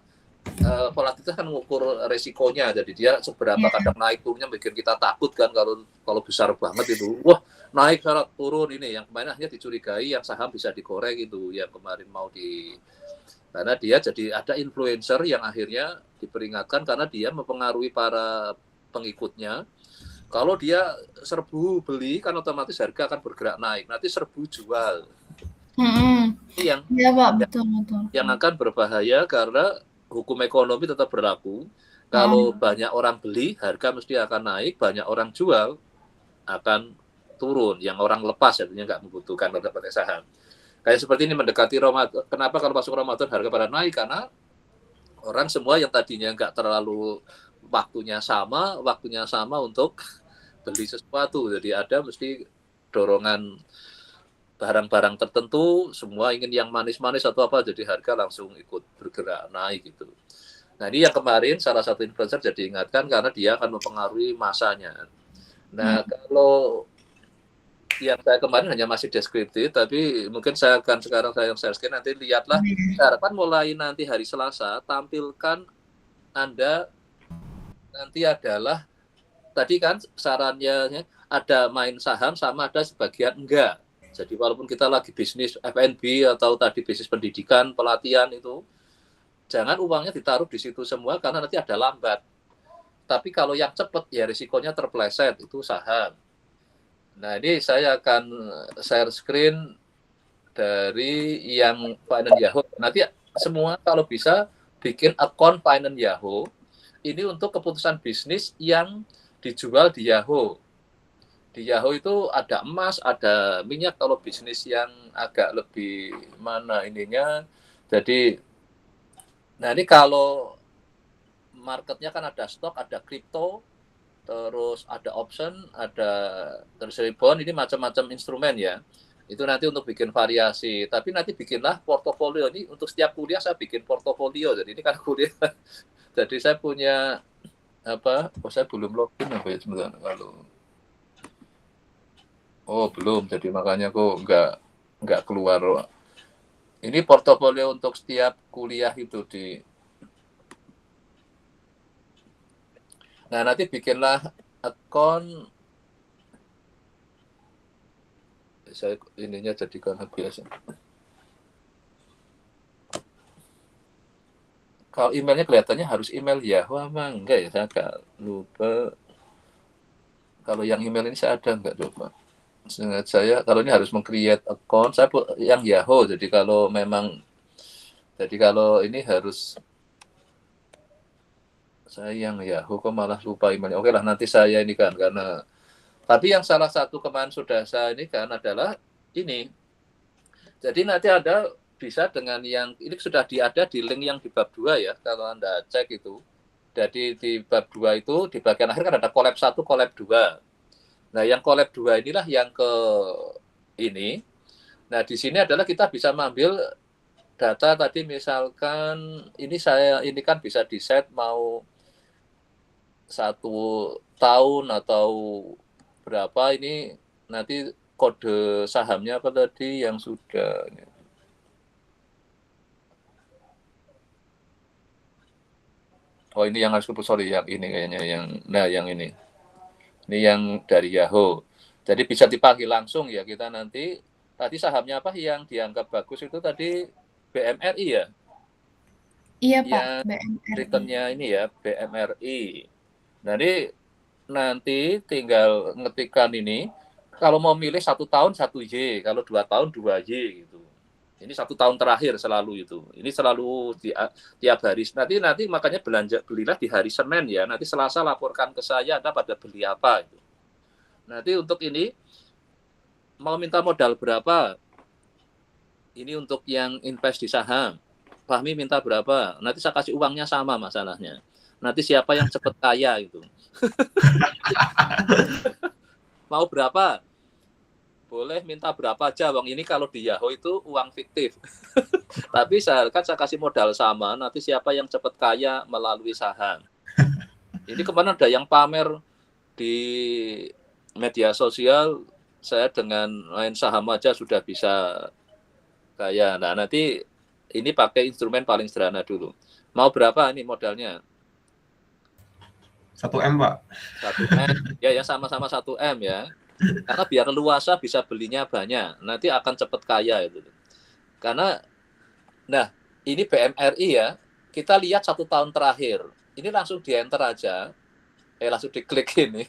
volatilitas kan mengukur resikonya, jadi dia seberapa kadang naik turunnya bikin kita takut kan kalau besar banget itu, wah naik syarat turun ini, yang kemarin hanya dicurigai yang saham bisa digoreng itu, yang kemarin mau karena dia jadi ada influencer yang akhirnya diperingatkan karena dia mempengaruhi para pengikutnya. Kalau dia 1000 beli kan otomatis harga akan bergerak naik, nanti 1000 jual. Ini yang akan berbahaya karena hukum ekonomi tetap berlaku. Kalau banyak orang beli, harga mesti akan naik, banyak orang jual akan turun. Yang orang lepas artinya nggak membutuhkan pada pakai saham. Kayak seperti ini mendekati Ramadan. Kenapa kalau masuk Ramadan harga pada naik? Karena orang semua yang tadinya nggak terlalu waktunya sama untuk beli sesuatu. Jadi ada mesti dorongan barang-barang tertentu, semua ingin yang manis-manis atau apa, jadi harga langsung ikut bergerak naik gitu. Nah ini yang kemarin salah satu influencer jadi ingatkan karena dia akan mempengaruhi masanya. Nah kalau yang saya kemarin hanya masih deskriptif, tapi mungkin saya akan sekarang saya share nanti lihatlah. Saya harapkan mulai nanti hari Selasa tampilkan Anda nanti adalah tadi kan sarannya ada main saham sama ada sebagian enggak. Jadi walaupun kita lagi bisnis F&B atau tadi bisnis pendidikan, pelatihan itu, jangan uangnya ditaruh di situ semua karena nanti ada lambat. Tapi kalau yang cepat ya risikonya terpleset, itu saham. Nah ini saya akan share screen dari yang Finance Yahoo. Nanti semua kalau bisa bikin account Finance Yahoo. Ini untuk keputusan bisnis yang dijual di Yahoo. di Yahoo itu ada emas, ada minyak kalau bisnis yang agak lebih mana ininya. Jadi, nah ini kalau marketnya kan ada stok, ada kripto, terus ada option, ada treasury bond, ini macam-macam instrumen ya. Itu nanti untuk bikin variasi. Tapi nanti bikinlah portofolio. Ini untuk setiap kuliah saya bikin portofolio. Jadi ini kan kuliah. Jadi saya punya apa? Oh saya belum login apa ya sebentar kalau. Oh belum. Jadi makanya kok nggak keluar. Ini portofolio untuk setiap kuliah itu di. Nah nanti bikinlah account. Saya ininya jadikan biasa. Kalau emailnya kelihatannya harus email Yahoo apa enggak ya? Saya agak lupa. Kalau yang email ini saya ada enggak coba? Seingat saya kalau ini harus meng-create account, saya yang Yahoo. Jadi kalau ini harus saya yang Yahoo kok malah lupa emailnya. Oke lah nanti saya ini kan karena tapi yang salah satu kemarin sudah saya ini kan adalah ini. Jadi nanti ada bisa dengan yang ini sudah ada di link yang di bab 2 ya kalau Anda cek itu. Jadi di bab 2 itu di bagian akhir kan ada collab 1, collab 2. Nah, yang collab 2 inilah yang ke ini. Nah, di sini adalah kita bisa mengambil data tadi misalkan ini kan bisa di-set mau 1 tahun atau berapa ini nanti kode sahamnya apa tadi yang sudah Oh ini yang harus sorry yang ini kayaknya yang ini yang dari Yahoo. Jadi bisa dipanggil langsung ya kita nanti. Tadi sahamnya apa yang dianggap bagus itu tadi BMRI ya? Iya Pak, Yang BMRI. returnnya ini ya BMRI. Nanti tinggal ngetikkan ini. Kalau mau milih 1 tahun 1Y, kalau 2 tahun 2Y gitu. Ini 1 tahun terakhir selalu itu. Ini selalu tiap hari. Nanti makanya belilah di hari Senin ya. Nanti Selasa laporkan ke saya Anda pada beli apa itu. Nanti untuk ini mau minta modal berapa? Ini untuk yang invest di saham. Fahmi minta berapa? Nanti saya kasih uangnya sama masalahnya. Nanti siapa yang cepat kaya itu. Mau berapa? Boleh minta berapa aja uang ini kalau di Yahoo itu uang fiktif. Tapi saya kasih modal sama, nanti siapa yang cepat kaya melalui saham. Ini kemana ada yang pamer di media sosial, saya dengan main saham aja sudah bisa kaya. Nah nanti ini pakai instrumen paling sederhana dulu. Mau berapa nih modalnya? 1M Pak. 1M, ya sama-sama 1M ya. Karena biar luasa bisa belinya banyak, nanti akan cepat kaya itu. Karena, nah ini BMRI ya, kita lihat 1 tahun terakhir. Ini langsung di enter aja, langsung diklik ini.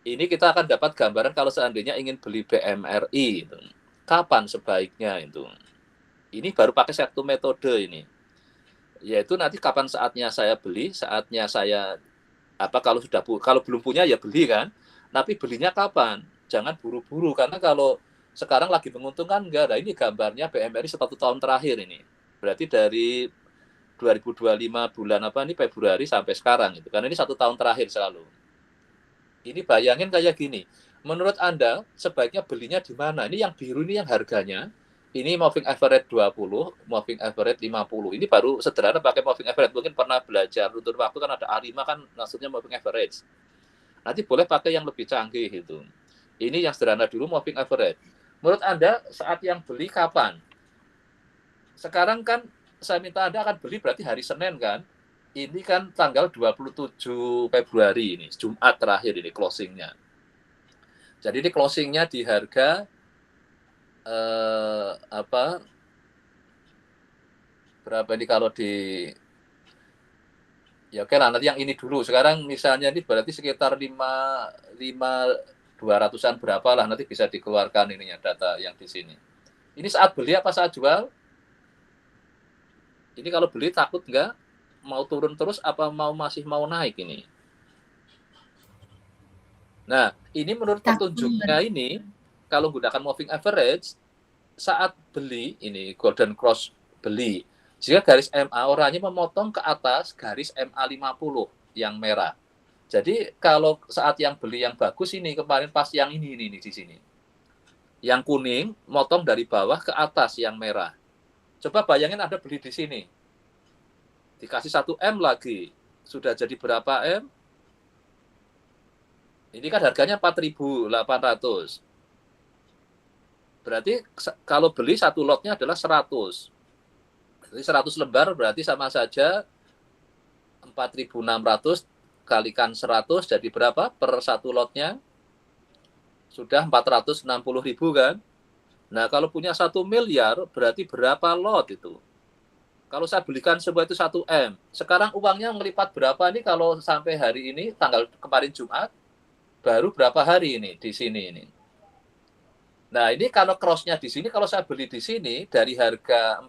Ini kita akan dapat gambaran kalau seandainya ingin beli BMRI. Itu. Kapan sebaiknya itu? Ini baru pakai satu metode ini. Yaitu nanti kapan saatnya saya beli, saatnya saya kalau belum punya ya beli kan. Tapi belinya kapan? Jangan buru-buru karena kalau sekarang lagi menguntungkan enggak. Nah ini gambarnya BMRI 1 tahun terakhir ini. Berarti dari 2025 bulan Februari sampai sekarang itu. Karena ini 1 tahun terakhir selalu. Ini bayangin kayak gini. Menurut Anda sebaiknya belinya di mana? Ini yang biru ini yang harganya. Ini moving average 20, moving average 50. Ini baru sederhana pakai moving average. Mungkin pernah belajar runtuh waktu kan ada A5 kan maksudnya moving average. Nanti boleh pakai yang lebih canggih itu. Ini yang sederhana dulu moving average. Menurut Anda saat yang beli kapan? Sekarang kan saya minta Anda akan beli berarti hari Senin kan? Ini kan tanggal 27 Februari ini, Jumat terakhir ini closingnya. Jadi ini closingnya di harga berapa ini kalau di ya oke lah nanti yang ini dulu. Sekarang misalnya ini berarti sekitar 200-an berapa lah nanti bisa dikeluarkan ininya data yang di sini. Ini saat beli apa saat jual? Ini kalau beli takut nggak? Mau turun terus apa masih mau naik ini? Nah, ini menurut petunjuknya ini, kalau menggunakan moving average, saat beli, ini golden cross beli, jika garis MA orangnya memotong ke atas garis MA 50 yang merah. Jadi kalau saat yang beli yang bagus ini, kemarin pas yang ini di sini. Yang kuning, motong dari bawah ke atas yang merah. Coba bayangin ada beli di sini. Dikasih 1 M lagi. Sudah jadi berapa M? Ini kan harganya 4.800. Berarti kalau beli satu lotnya adalah 100. Jadi 100 lembar berarti sama saja 4.600 kalikan 100 jadi berapa per satu lotnya? Sudah 460.000 kan? Nah, kalau punya 1 miliar berarti berapa lot itu? Kalau saya belikan sebuah itu 1 M. Sekarang uangnya ngelipat berapa nih kalau sampai hari ini, tanggal kemarin Jumat, baru berapa hari ini di sini ini. Nah, ini kalau cross-nya di sini, kalau saya beli di sini dari harga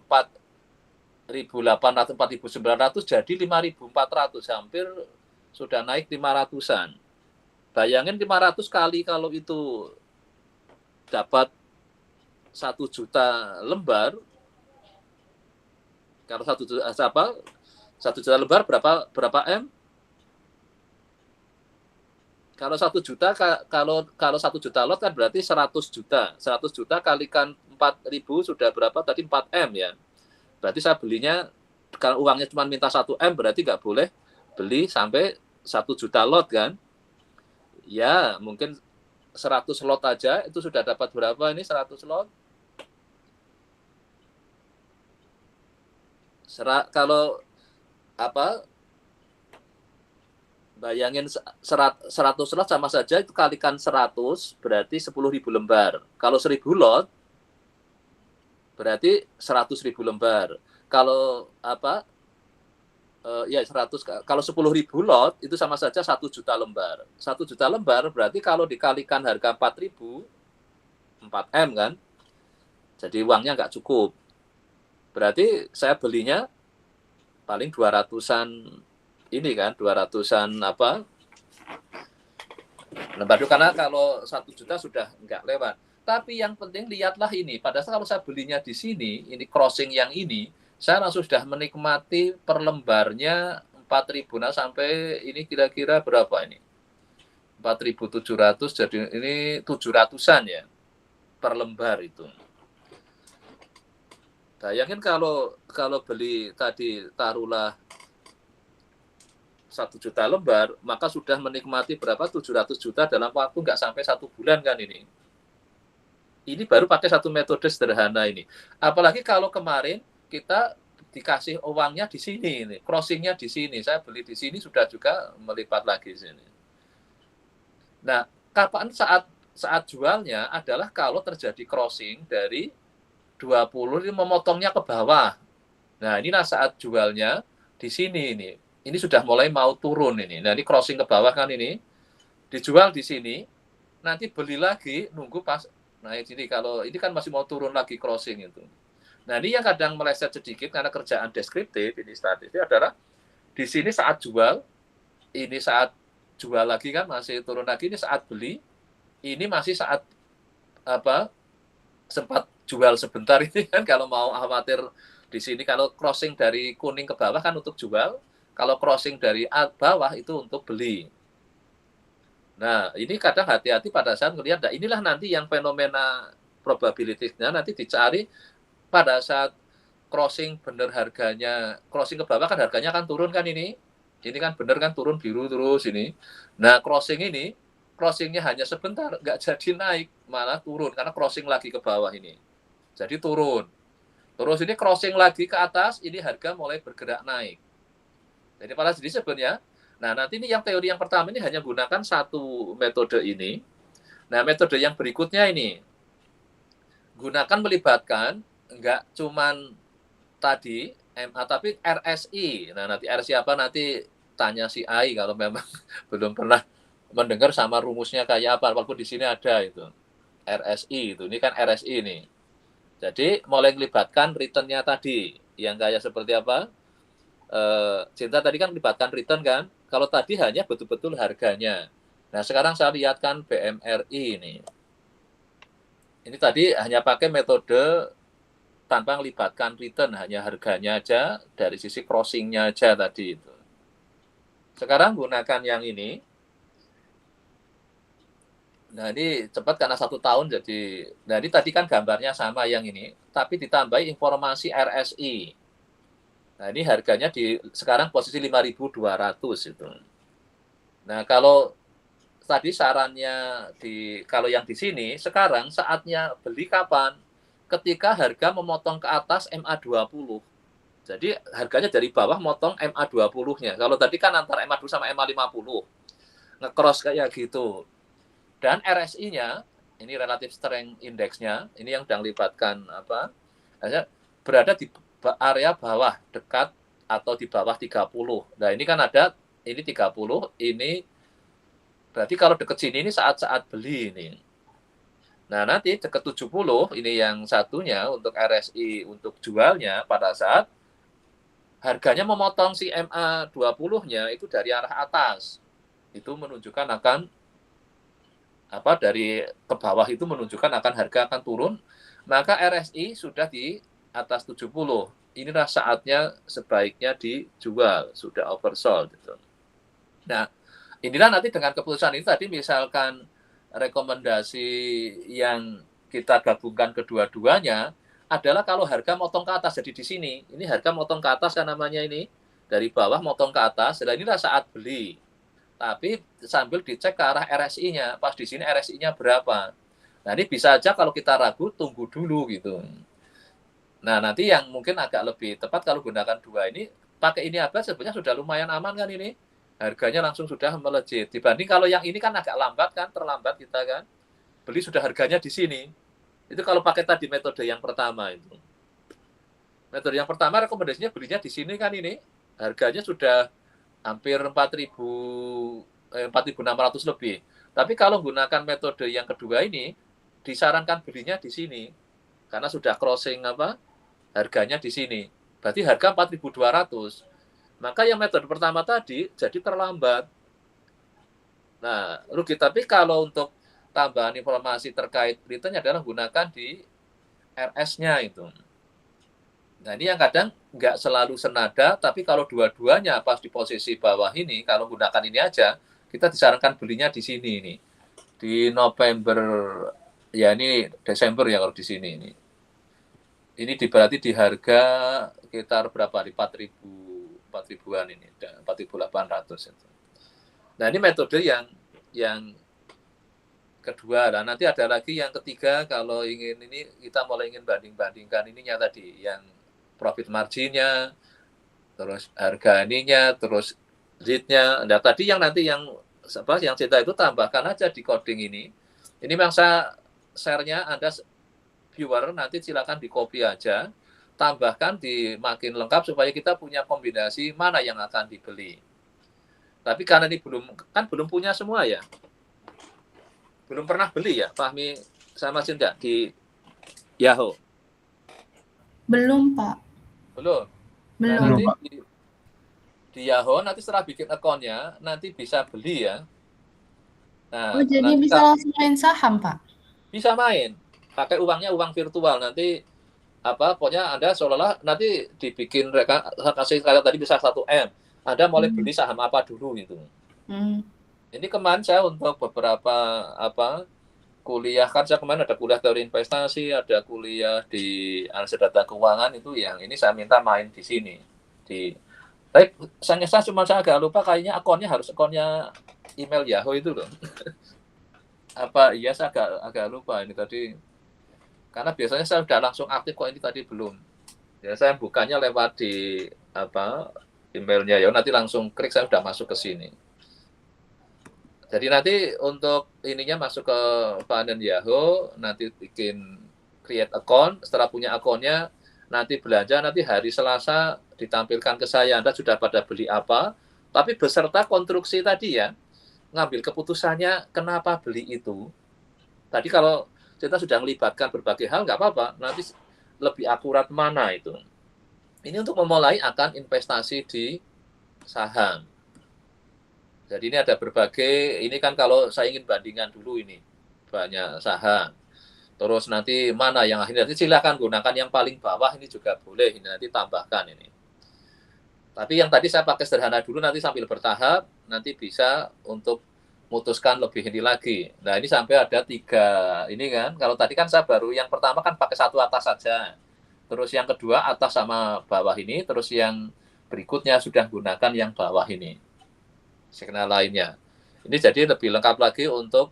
4.800, 4.900 jadi 5.400, hampir sudah naik 500-an. Bayangin 500 kali kalau itu dapat 1 juta lembar. Kalau 1 juta lembar berapa M? Kalau 1 juta kalau 1 juta lot kan berarti 100 juta. 100 juta kalikan 4.000 sudah berapa tadi 4 M ya. Berarti saya belinya kalau uangnya cuma minta 1 M berarti nggak boleh beli sampai 1 juta lot kan. Ya, mungkin 100 lot aja itu sudah dapat berapa ini 100 lot? Kalau apa? Bayangin 100 lot sama saja itu kalikan 100 berarti 10.000 lembar. Kalau 1.000 lot berarti 100.000 lembar. Kalau ya 100 kalau 10.000 lot itu sama saja 1 juta lembar. 1 juta lembar berarti kalau dikalikan harga 4.000 4 M kan. Jadi uangnya nggak cukup. Berarti saya belinya paling 200-an ini kan 200-an lembar itu karena kalau 1 juta sudah enggak lewat. Tapi yang penting lihatlah ini, pada saat kalau saya belinya di sini, ini crossing yang ini, saya langsung sudah menikmati per lembarnya 4.000 nah sampai ini kira-kira berapa ini? 4.700 jadi ini 700-an ya per lembar itu. Bayangin kalau beli tadi taruhlah 1 juta lembar, maka sudah menikmati berapa 700 juta dalam waktu nggak sampai 1 bulan kan ini. Ini baru pakai satu metode sederhana ini. Apalagi kalau kemarin kita dikasih uangnya di sini, ini crossingnya di sini, saya beli di sini sudah juga melipat lagi di sini. Nah, kapan saat jualnya adalah kalau terjadi crossing dari 20 ini memotongnya ke bawah. Nah, inilah saat jualnya di sini ini. Ini sudah mulai mau turun ini. Nah, ini crossing ke bawah kan ini. Dijual di sini, nanti beli lagi, nunggu pas naik sini. Kalau ini kan masih mau turun lagi crossing itu. Nah, ini yang kadang meleset sedikit karena kerjaan deskriptif, ini statistik adalah di sini saat jual, ini saat jual lagi kan masih turun lagi, ini saat beli, ini masih saat sempat jual sebentar ini kan kalau mau khawatir di sini kalau crossing dari kuning ke bawah kan untuk jual. Kalau crossing dari bawah itu untuk beli. Nah, ini kadang hati-hati pada saat melihat, nah inilah nanti yang fenomena probability-nya nanti dicari pada saat crossing benar harganya, crossing ke bawah kan harganya kan turun kan ini kan benar kan turun biru terus ini. Nah, crossingnya hanya sebentar, nggak jadi naik, malah turun karena crossing lagi ke bawah ini. Jadi turun. Terus ini crossing lagi ke atas, ini harga mulai bergerak naik. Jadi pada sini sebenarnya, nah nanti ini yang teori yang pertama ini hanya gunakan satu metode ini. Nah metode yang berikutnya ini, gunakan melibatkan enggak cuman tadi MA tapi RSI. Nah nanti RSI apa nanti tanya si AI kalau memang belum pernah mendengar sama rumusnya kayak apa. Walaupun di sini ada itu RSI itu, ini kan RSI ini. Jadi mulai melibatkan return-nya tadi yang kayak seperti apa? Cinta tadi kan melibatkan return kan, kalau tadi hanya betul-betul harganya. Nah, sekarang saya lihatkan BMRI ini. Ini tadi hanya pakai metode tanpa melibatkan return, hanya harganya aja, dari sisi crossing-nya aja tadi itu. Sekarang gunakan yang ini. Nah, ini cepat karena 1 tahun jadi. Nah, ini tadi kan gambarnya sama yang ini, tapi ditambahi informasi RSI. Nah, ini harganya sekarang posisi 5.200 itu. Nah, kalau tadi sarannya kalau yang di sini, sekarang saatnya beli kapan? Ketika harga memotong ke atas MA20. Jadi harganya dari bawah motong MA20-nya. Kalau tadi kan antara MA20 sama MA50. Nge-cross kayak gitu. Dan RSI-nya, ini relative strength index-nya, ini yang sedang libatkan berada di area bawah, dekat atau di bawah 30. Nah, ini kan ada, ini 30, ini berarti kalau dekat sini ini saat-saat beli ini. Nah, nanti dekat 70, ini yang satunya untuk RSI untuk jualnya pada saat harganya memotong si MA20-nya itu dari arah atas. Itu menunjukkan akan dari ke bawah itu menunjukkan akan harga akan turun, maka RSI sudah di atas 70. Inilah saatnya sebaiknya dijual, sudah oversold gitu. Nah, inilah nanti dengan keputusan ini tadi misalkan rekomendasi yang kita gabungkan kedua-duanya adalah kalau harga motong ke atas, jadi di sini, ini harga motong ke atas kan namanya ini, dari bawah motong ke atas, dan inilah saat beli. Tapi sambil dicek ke arah RSI-nya, pas di sini RSI-nya berapa. Nah, ini bisa aja kalau kita ragu, tunggu dulu gitu. Nah, nanti yang mungkin agak lebih tepat kalau gunakan dua ini, pakai ini aja sebenarnya sudah lumayan aman kan ini. Harganya langsung sudah melejit. Dibanding kalau yang ini kan agak lambat kan, terlambat kita kan. Beli sudah harganya di sini. Itu kalau pakai tadi metode yang pertama itu. Metode yang pertama rekomendasinya belinya di sini kan ini. Harganya sudah hampir 4.600 lebih. Tapi kalau gunakan metode yang kedua ini, disarankan belinya di sini. Karena sudah crossing harganya di sini. Berarti harga 4.200. Maka yang metode pertama tadi jadi terlambat. Nah, rugi. Tapi kalau untuk tambahan informasi terkait return adalah gunakan di RS-nya itu. Nah, ini yang kadang nggak selalu senada, tapi kalau dua-duanya pas di posisi bawah ini, kalau gunakan ini aja, kita disarankan belinya di sini ini. Di November, ya ini Desember ya kalau di sini ini. Ini berarti di harga sekitar berapa? Di 4.000-an ini, 4.800 itu. Nah, ini metode yang kedua. Nah, nanti ada lagi yang ketiga, kalau ingin ini kita mulai ingin banding-bandingkan ininya tadi, yang profit marginnya, terus harga ininya, terus lead-nya. Nah, tadi yang nanti yang cerita itu tambahkan aja di coding ini. Ini memang saya share-nya Anda viewer nanti silakan di copy aja, tambahkan di makin lengkap supaya kita punya kombinasi mana yang akan dibeli. Tapi karena ini belum punya semua ya. Belum pernah beli ya, Fahmi sama Cinta di Yahoo? Belum, Pak. Belum. Nah, nanti di Yahoo nanti setelah bikin akunnya nanti bisa beli ya. Nah, jadi bisa langsung main saham, Pak? Bisa main. Pakai uangnya uang virtual nanti pokoknya Anda seolah-olah nanti dibikin kasih kayak tadi bisa 1M. Anda mulai beli saham apa dulu gitu. Ini kemarin saya untuk beberapa kuliah, kan saya kemarin ada kuliah teori investasi, ada kuliah di analisis data keuangan itu yang ini saya minta main di sini. Tapi saya agak lupa kayaknya akunnya harus akunnya email Yahoo itu loh. Iya saya agak lupa ini tadi. Karena biasanya saya sudah langsung aktif kok ini tadi belum. Ya saya bukanya lewat di emailnya ya nanti langsung klik saya sudah masuk ke sini. Jadi nanti untuk ininya masuk ke Panen Yahoo, nanti bikin create account, setelah punya akunnya, nanti belanja, nanti hari Selasa ditampilkan ke saya, Anda sudah pada beli apa, tapi beserta konstruksi tadi ya, ngambil keputusannya kenapa beli itu. Tadi kalau kita sudah melibatkan berbagai hal, nggak apa-apa, nanti lebih akurat mana itu. Ini untuk memulai akan investasi di saham. Jadi ini ada berbagai, ini kan kalau saya ingin bandingkan dulu ini, banyak saham. Terus nanti mana yang akhirnya, nanti silakan gunakan yang paling bawah ini juga boleh, ini nanti tambahkan ini. Tapi yang tadi saya pakai sederhana dulu, nanti sambil bertahap, nanti bisa untuk memutuskan lebih ini lagi. Nah ini sampai ada 3, ini kan, kalau tadi kan saya baru, yang pertama kan pakai 1 atas saja. Terus yang kedua atas sama bawah ini, terus yang berikutnya sudah gunakan yang bawah ini. Signal lainnya. Ini jadi lebih lengkap lagi untuk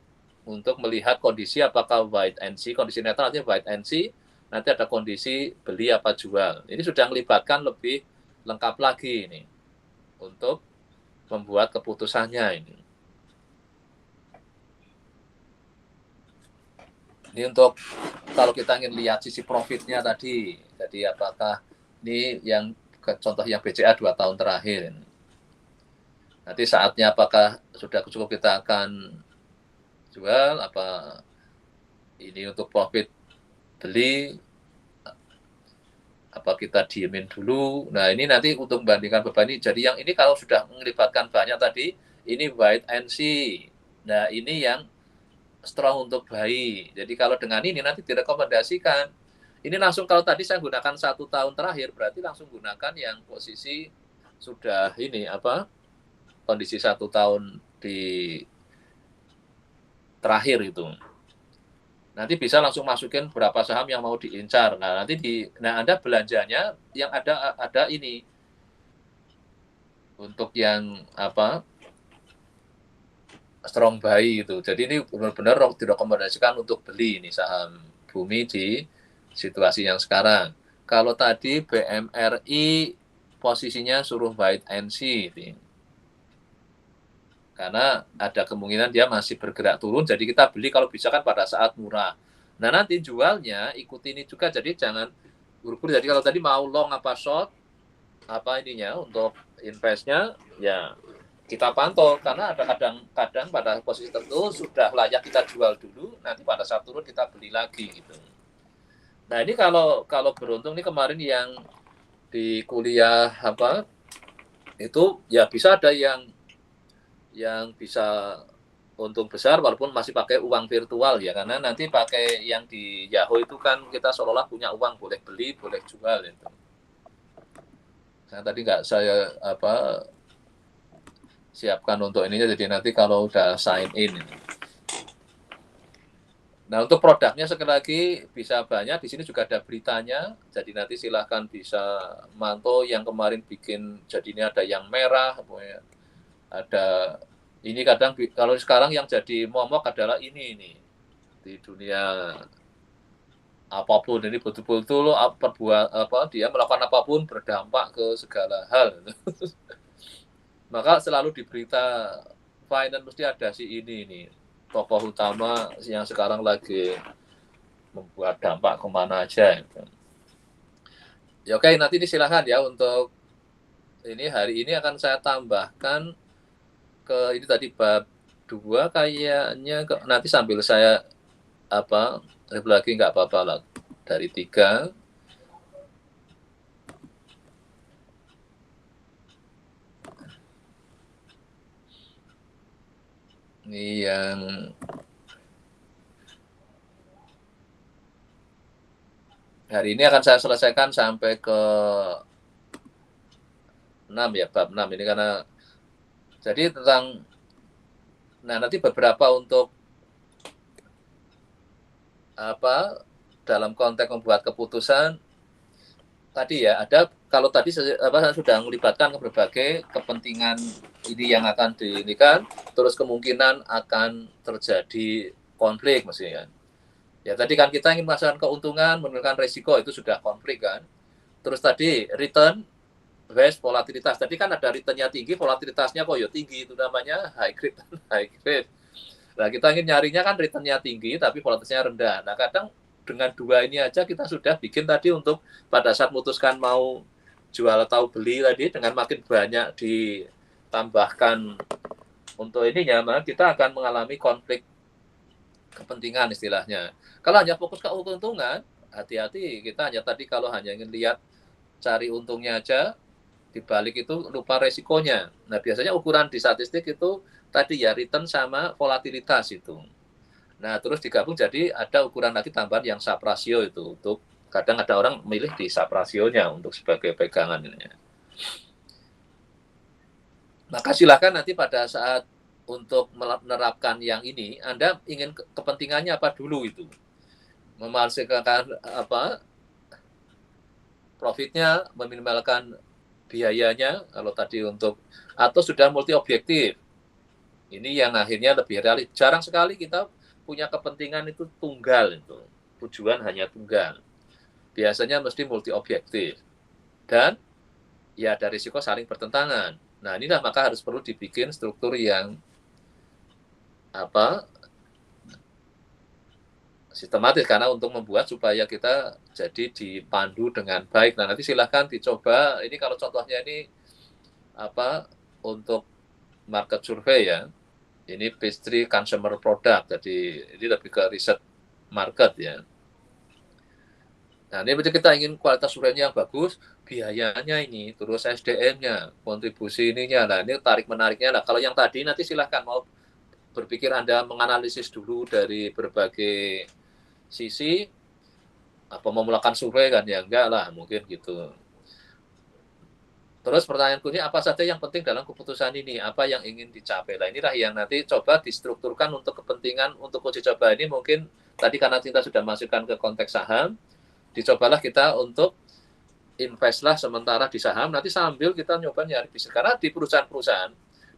melihat kondisi apakah wait and see, kondisi netral artinya wait and see, nanti ada kondisi beli apa jual. Ini sudah melibatkan lebih lengkap lagi ini untuk membuat keputusannya ini. Ini untuk kalau kita ingin lihat sisi profitnya tadi, jadi apakah ini yang contoh yang BCA 2 tahun terakhir ini. Nanti saatnya apakah sudah cukup kita akan jual, apa ini untuk profit beli, apa kita diemin dulu. Nah ini nanti untuk membandingkan beban ini. Jadi yang ini kalau sudah melibatkan banyak tadi, ini wait and see. Nah ini yang strong untuk buy. Jadi kalau dengan ini nanti direkomendasikan. Ini langsung kalau tadi saya gunakan 1 tahun terakhir, berarti langsung gunakan yang posisi sudah ini apa? Kondisi 1 tahun di terakhir itu. Nanti bisa langsung masukin berapa saham yang mau diincar. Nah, nanti Anda belanjanya yang ada ini. Untuk yang apa? Strong buy itu. Jadi ini benar-benar direkomendasikan untuk beli ini saham Bumi di situasi yang sekarang. Kalau tadi BMRI posisinya suruh wait and see ini. Karena ada kemungkinan dia masih bergerak turun, jadi kita beli kalau bisa kan pada saat murah. Nah nanti jualnya ikuti ini juga, jadi jangan buru-buru. Jadi kalau tadi mau long apa short, apa ininya untuk investnya, ya kita pantau. Karena ada kadang pada posisi tertentu sudah layak kita jual dulu, nanti pada saat turun kita beli lagi gitu. Nah ini kalau beruntung, ini kemarin yang di kuliah apa itu ya bisa ada yang bisa untung besar walaupun masih pakai uang virtual ya, karena nanti pakai yang di Yahoo itu kan kita seolah-olah punya uang, boleh beli boleh jual itu. Saya tadi nggak saya siapkan untuk ininya, jadi nanti kalau udah sign in. Nah untuk produknya sekali lagi bisa banyak, di sini juga ada beritanya, jadi nanti silahkan bisa mantau yang kemarin bikin, jadi ini ada yang merah, ada ini kadang kalau sekarang yang jadi momok adalah ini di dunia apapun ini betul-betul dia melakukan apapun berdampak ke segala hal. Maka selalu di berita finance mesti ada si ini tokoh utama yang sekarang lagi membuat dampak kemana aja. Ya oke, nanti silakan ya untuk ini hari ini akan saya tambahkan ke ini tadi bab 2 kayaknya, nanti sambil saya review lagi nggak apa-apa lah dari 3. Ini yang hari ini akan saya selesaikan sampai ke 6 ya, bab 6 ini, karena jadi tentang nanti beberapa untuk dalam konteks membuat keputusan tadi ya, ada kalau tadi saya sudah melibatkan ke berbagai kepentingan ini yang akan diinikan, terus kemungkinan akan terjadi konflik mestinya. Ya tadi kan kita ingin merasakan keuntungan, menurunkan resiko, itu sudah konflik kan. Terus tadi return versus volatilitas. Tadi kan ada returnnya tinggi, volatilitasnya kok ya tinggi, itu namanya high grade. Nah kita ingin nyarinya kan returnnya tinggi tapi volatilitasnya rendah. Nah kadang dengan 2 ini aja kita sudah bikin tadi untuk pada saat memutuskan mau jual atau beli tadi, dengan makin banyak ditambahkan untuk ininya, maka kita akan mengalami konflik kepentingan istilahnya. Kalau hanya fokus ke keuntungan, hati-hati, kita hanya tadi kalau hanya ingin lihat cari untungnya aja, di balik itu lupa resikonya. Nah, biasanya ukuran di statistik itu tadi ya return sama volatilitas itu. Nah, terus digabung jadi ada ukuran lagi tambahan yang sub rasio itu. Untuk kadang ada orang milih di sub rasionya untuk sebagai pegangan ini. Maka silakan nanti pada saat untuk menerapkan yang ini, Anda ingin kepentingannya apa dulu itu? Memaksimalkan apa profitnya, meminimalkan biayanya kalau tadi untuk, atau sudah multi objektif. Ini yang akhirnya lebih realis. Jarang sekali kita punya kepentingan itu tunggal itu. Tujuan hanya tunggal. Biasanya mesti multi objektif. Dan ya ada risiko saling bertentangan. Nah, inilah maka harus perlu dibikin struktur yang sistematis, karena untuk membuat supaya kita jadi dipandu dengan baik. Nah, nanti silahkan dicoba. Ini kalau contohnya ini untuk market survey ya. Ini pastry consumer product. Jadi ini lebih ke riset market ya. Nah, ini kita ingin kualitas surveinya yang bagus, biayanya ini, terus SDM-nya, kontribusi ininya. Nah, ini tarik-menariknya. Nah, kalau yang tadi nanti silahkan mau berpikir Anda menganalisis dulu dari berbagai sisi, apa memulakan survei kan ya enggak lah, mungkin gitu. Terus pertanyaanku ini apa saja yang penting dalam keputusan ini, apa yang ingin dicapai. Nah, inilah yang nanti coba distrukturkan untuk kepentingan untuk uji coba ini. Mungkin tadi karena kita sudah masukkan ke konteks saham, dicobalah kita untuk investlah sementara di saham, nanti sambil kita nyoba nyari bisnis. Karena di perusahaan-perusahaan,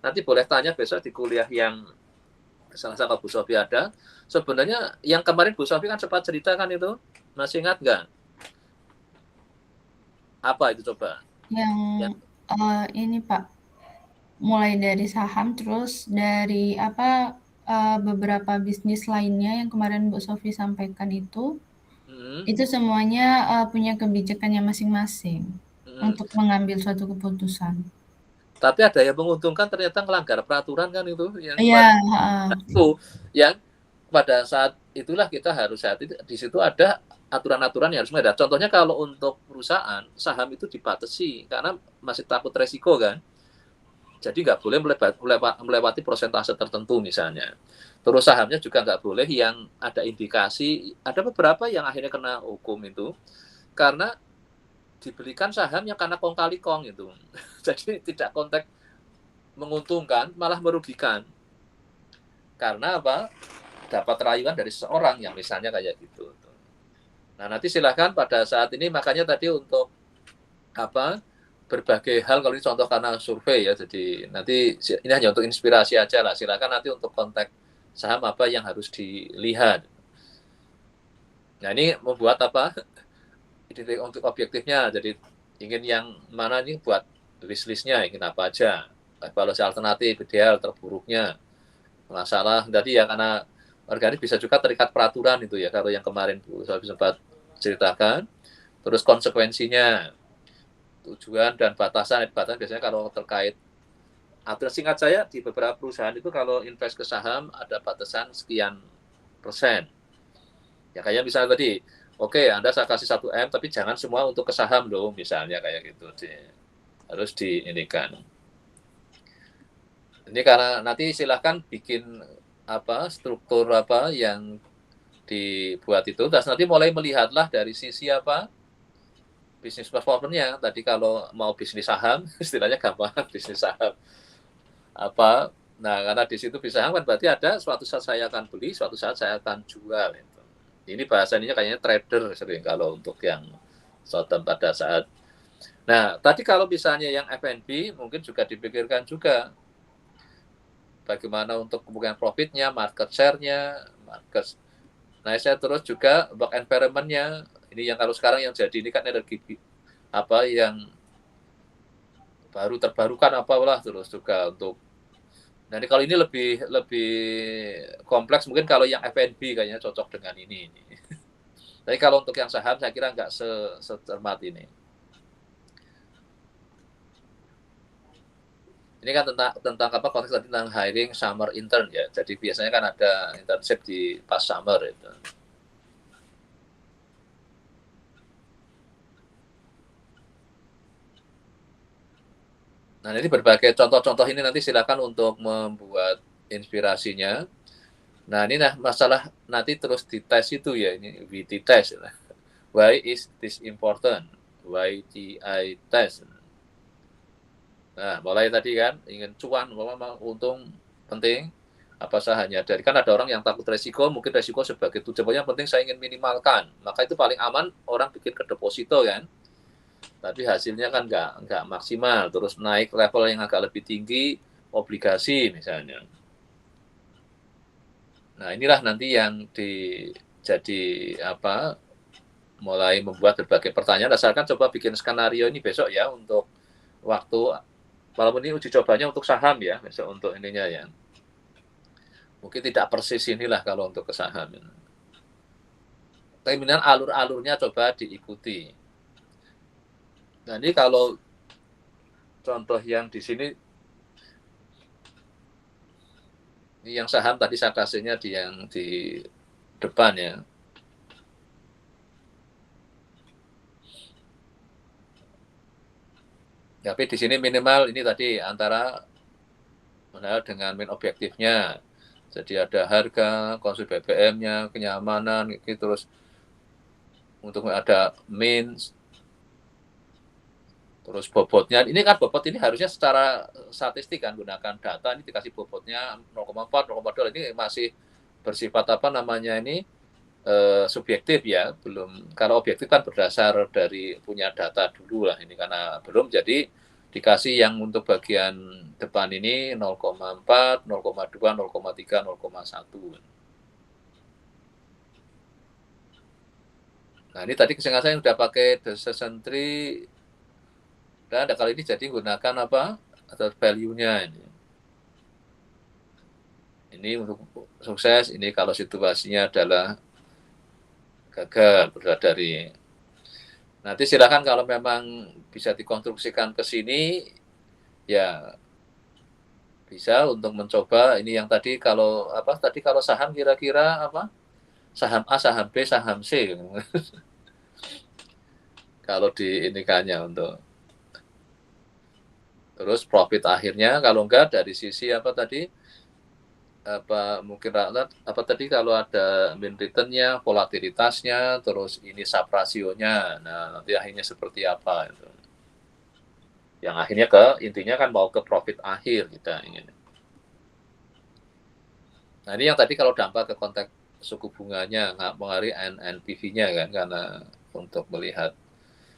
nanti boleh tanya besok di kuliah yang salah satu Bu Sofi ada, sebenarnya yang kemarin Bu Sofi kan sempat cerita kan itu, masih ingat nggak? Apa itu coba? Yang ini Pak, mulai dari saham, terus dari beberapa bisnis lainnya yang kemarin Bu Sofi sampaikan itu semuanya punya kebijakannya masing-masing untuk mengambil suatu keputusan. Tapi ada yang menguntungkan ternyata melanggar peraturan kan itu yang itu yang pada saat itulah kita harus di situ ada aturan-aturan yang harus ada. Contohnya kalau untuk perusahaan saham itu dibatasi karena masih takut resiko kan. Jadi nggak boleh melewati persentase tertentu misalnya. Terus sahamnya juga nggak boleh yang ada indikasi, ada beberapa yang akhirnya kena hukum itu karena dibelikan sahamnya karena kong kali kong itu. Jadi tidak konteks menguntungkan, malah merugikan. Karena apa? Dapat rayuan dari seseorang yang misalnya kayak gitu. Nah, nanti silahkan pada saat ini, makanya tadi untuk berbagai hal, kalau ini contoh karena survei ya, jadi nanti ini hanya untuk inspirasi aja lah. Silahkan nanti untuk konteks saham apa yang harus dilihat. Nah, ini membuat untuk objektifnya, jadi ingin yang mana nih buat list-listnya, ingin apa aja, evaluasi alternatif, ideal, terburuknya, masalah tadi ya, karena organik bisa juga terikat peraturan itu ya, kalau yang kemarin Bu Sofi sempat ceritakan, terus konsekuensinya, tujuan dan batasan biasanya kalau terkait aturan, singkat saya di beberapa perusahaan itu kalau invest ke saham ada batasan sekian persen, ya kayak misalnya tadi, oke, Anda saya kasih 1 M, tapi jangan semua untuk ke saham loh, misalnya kayak gitu. Harus diinikan. Ini karena nanti silahkan bikin struktur yang dibuat itu, terus nanti mulai melihatlah dari sisi bisnis performance-nya. Tadi kalau mau bisnis saham, istilahnya gampang, bisnis saham. Nah, karena di situ bisnis saham kan berarti ada suatu saat saya akan beli, suatu saat saya akan jual. Ini bahasanya kayaknya trader sering kalau untuk yang short term pada saat. Nah, tadi kalau misalnya yang F&B mungkin juga dipikirkan juga bagaimana untuk kemungkinan profitnya, market share-nya, Nah, saya terus juga work environment-nya. Ini yang kalau sekarang yang jadi ini kan energi yang baru terbarukan terus juga untuk. Nah, kalau ini lebih kompleks, mungkin kalau yang F&B kayaknya cocok dengan ini. Tapi kalau untuk yang saham saya kira nggak secermat ini. Ini kan tentang konteks tadi tentang hiring summer intern ya. Jadi biasanya kan ada internship di pas summer itu. Nah, ini berbagai contoh-contoh ini nanti silakan untuk membuat inspirasinya. Nah, ini masalah nanti terus dites itu ya, ini WT test. Why is this important? YTI test. Nah, mulai tadi kan ingin cuan, untung penting, apa sahannya. Dari kan ada orang yang takut resiko, mungkin resiko sebagai tujuan, yang penting saya ingin minimalkan. Maka itu paling aman orang bikin ke deposito kan. Tapi hasilnya kan nggak maksimal, terus naik level yang agak lebih tinggi, obligasi misalnya. Nah, inilah nanti yang jadi mulai membuat berbagai pertanyaan. Asalkan coba bikin skenario ini besok ya untuk waktu, walaupun ini uji cobanya untuk saham ya, besok untuk ininya ya. Mungkin tidak persis inilah kalau untuk ke saham. Tapi kemudian alur-alurnya coba diikuti. Nah, ini kalau contoh yang di sini, ini yang saham tadi saya kasihnya yang di depan ya. Tapi di sini minimal ini tadi antara dengan main objektifnya. Jadi ada harga, konsumsi BBM-nya, kenyamanan, terus untuk ada means, terus bobotnya. Ini kan bobot ini harusnya secara statistik kan, gunakan data, ini dikasih bobotnya 0,4, 0,2, ini masih bersifat ini subjektif ya, belum. Kalau objektif kan berdasar dari punya data dulu lah ini, karena belum, jadi dikasih yang untuk bagian depan ini 0,4, 0,2, 0,3, 0,1. Nah, ini tadi saya sudah pakai decision tree, dan ada kali ini jadi gunakan atau value-nya ini. Ini untuk sukses, ini kalau situasinya adalah gagal berdasari. Nanti silakan kalau memang bisa dikonstruksikan ke sini, ya bisa untuk mencoba ini yang tadi kalau kalau saham kira-kira saham A, saham B, saham C. Kalau diinikannya untuk terus profit akhirnya, kalau enggak dari sisi mungkin tadi kalau ada mean return-nya, volatilitasnya, terus ini sub rasionya. Nah, nanti akhirnya seperti apa itu. Yang akhirnya intinya kan mau ke profit akhir kita ingin. Nah, ini yang tadi kalau dampak ke konteks suku bunganya, nggak mengaruhi NPV-nya kan, karena untuk melihat.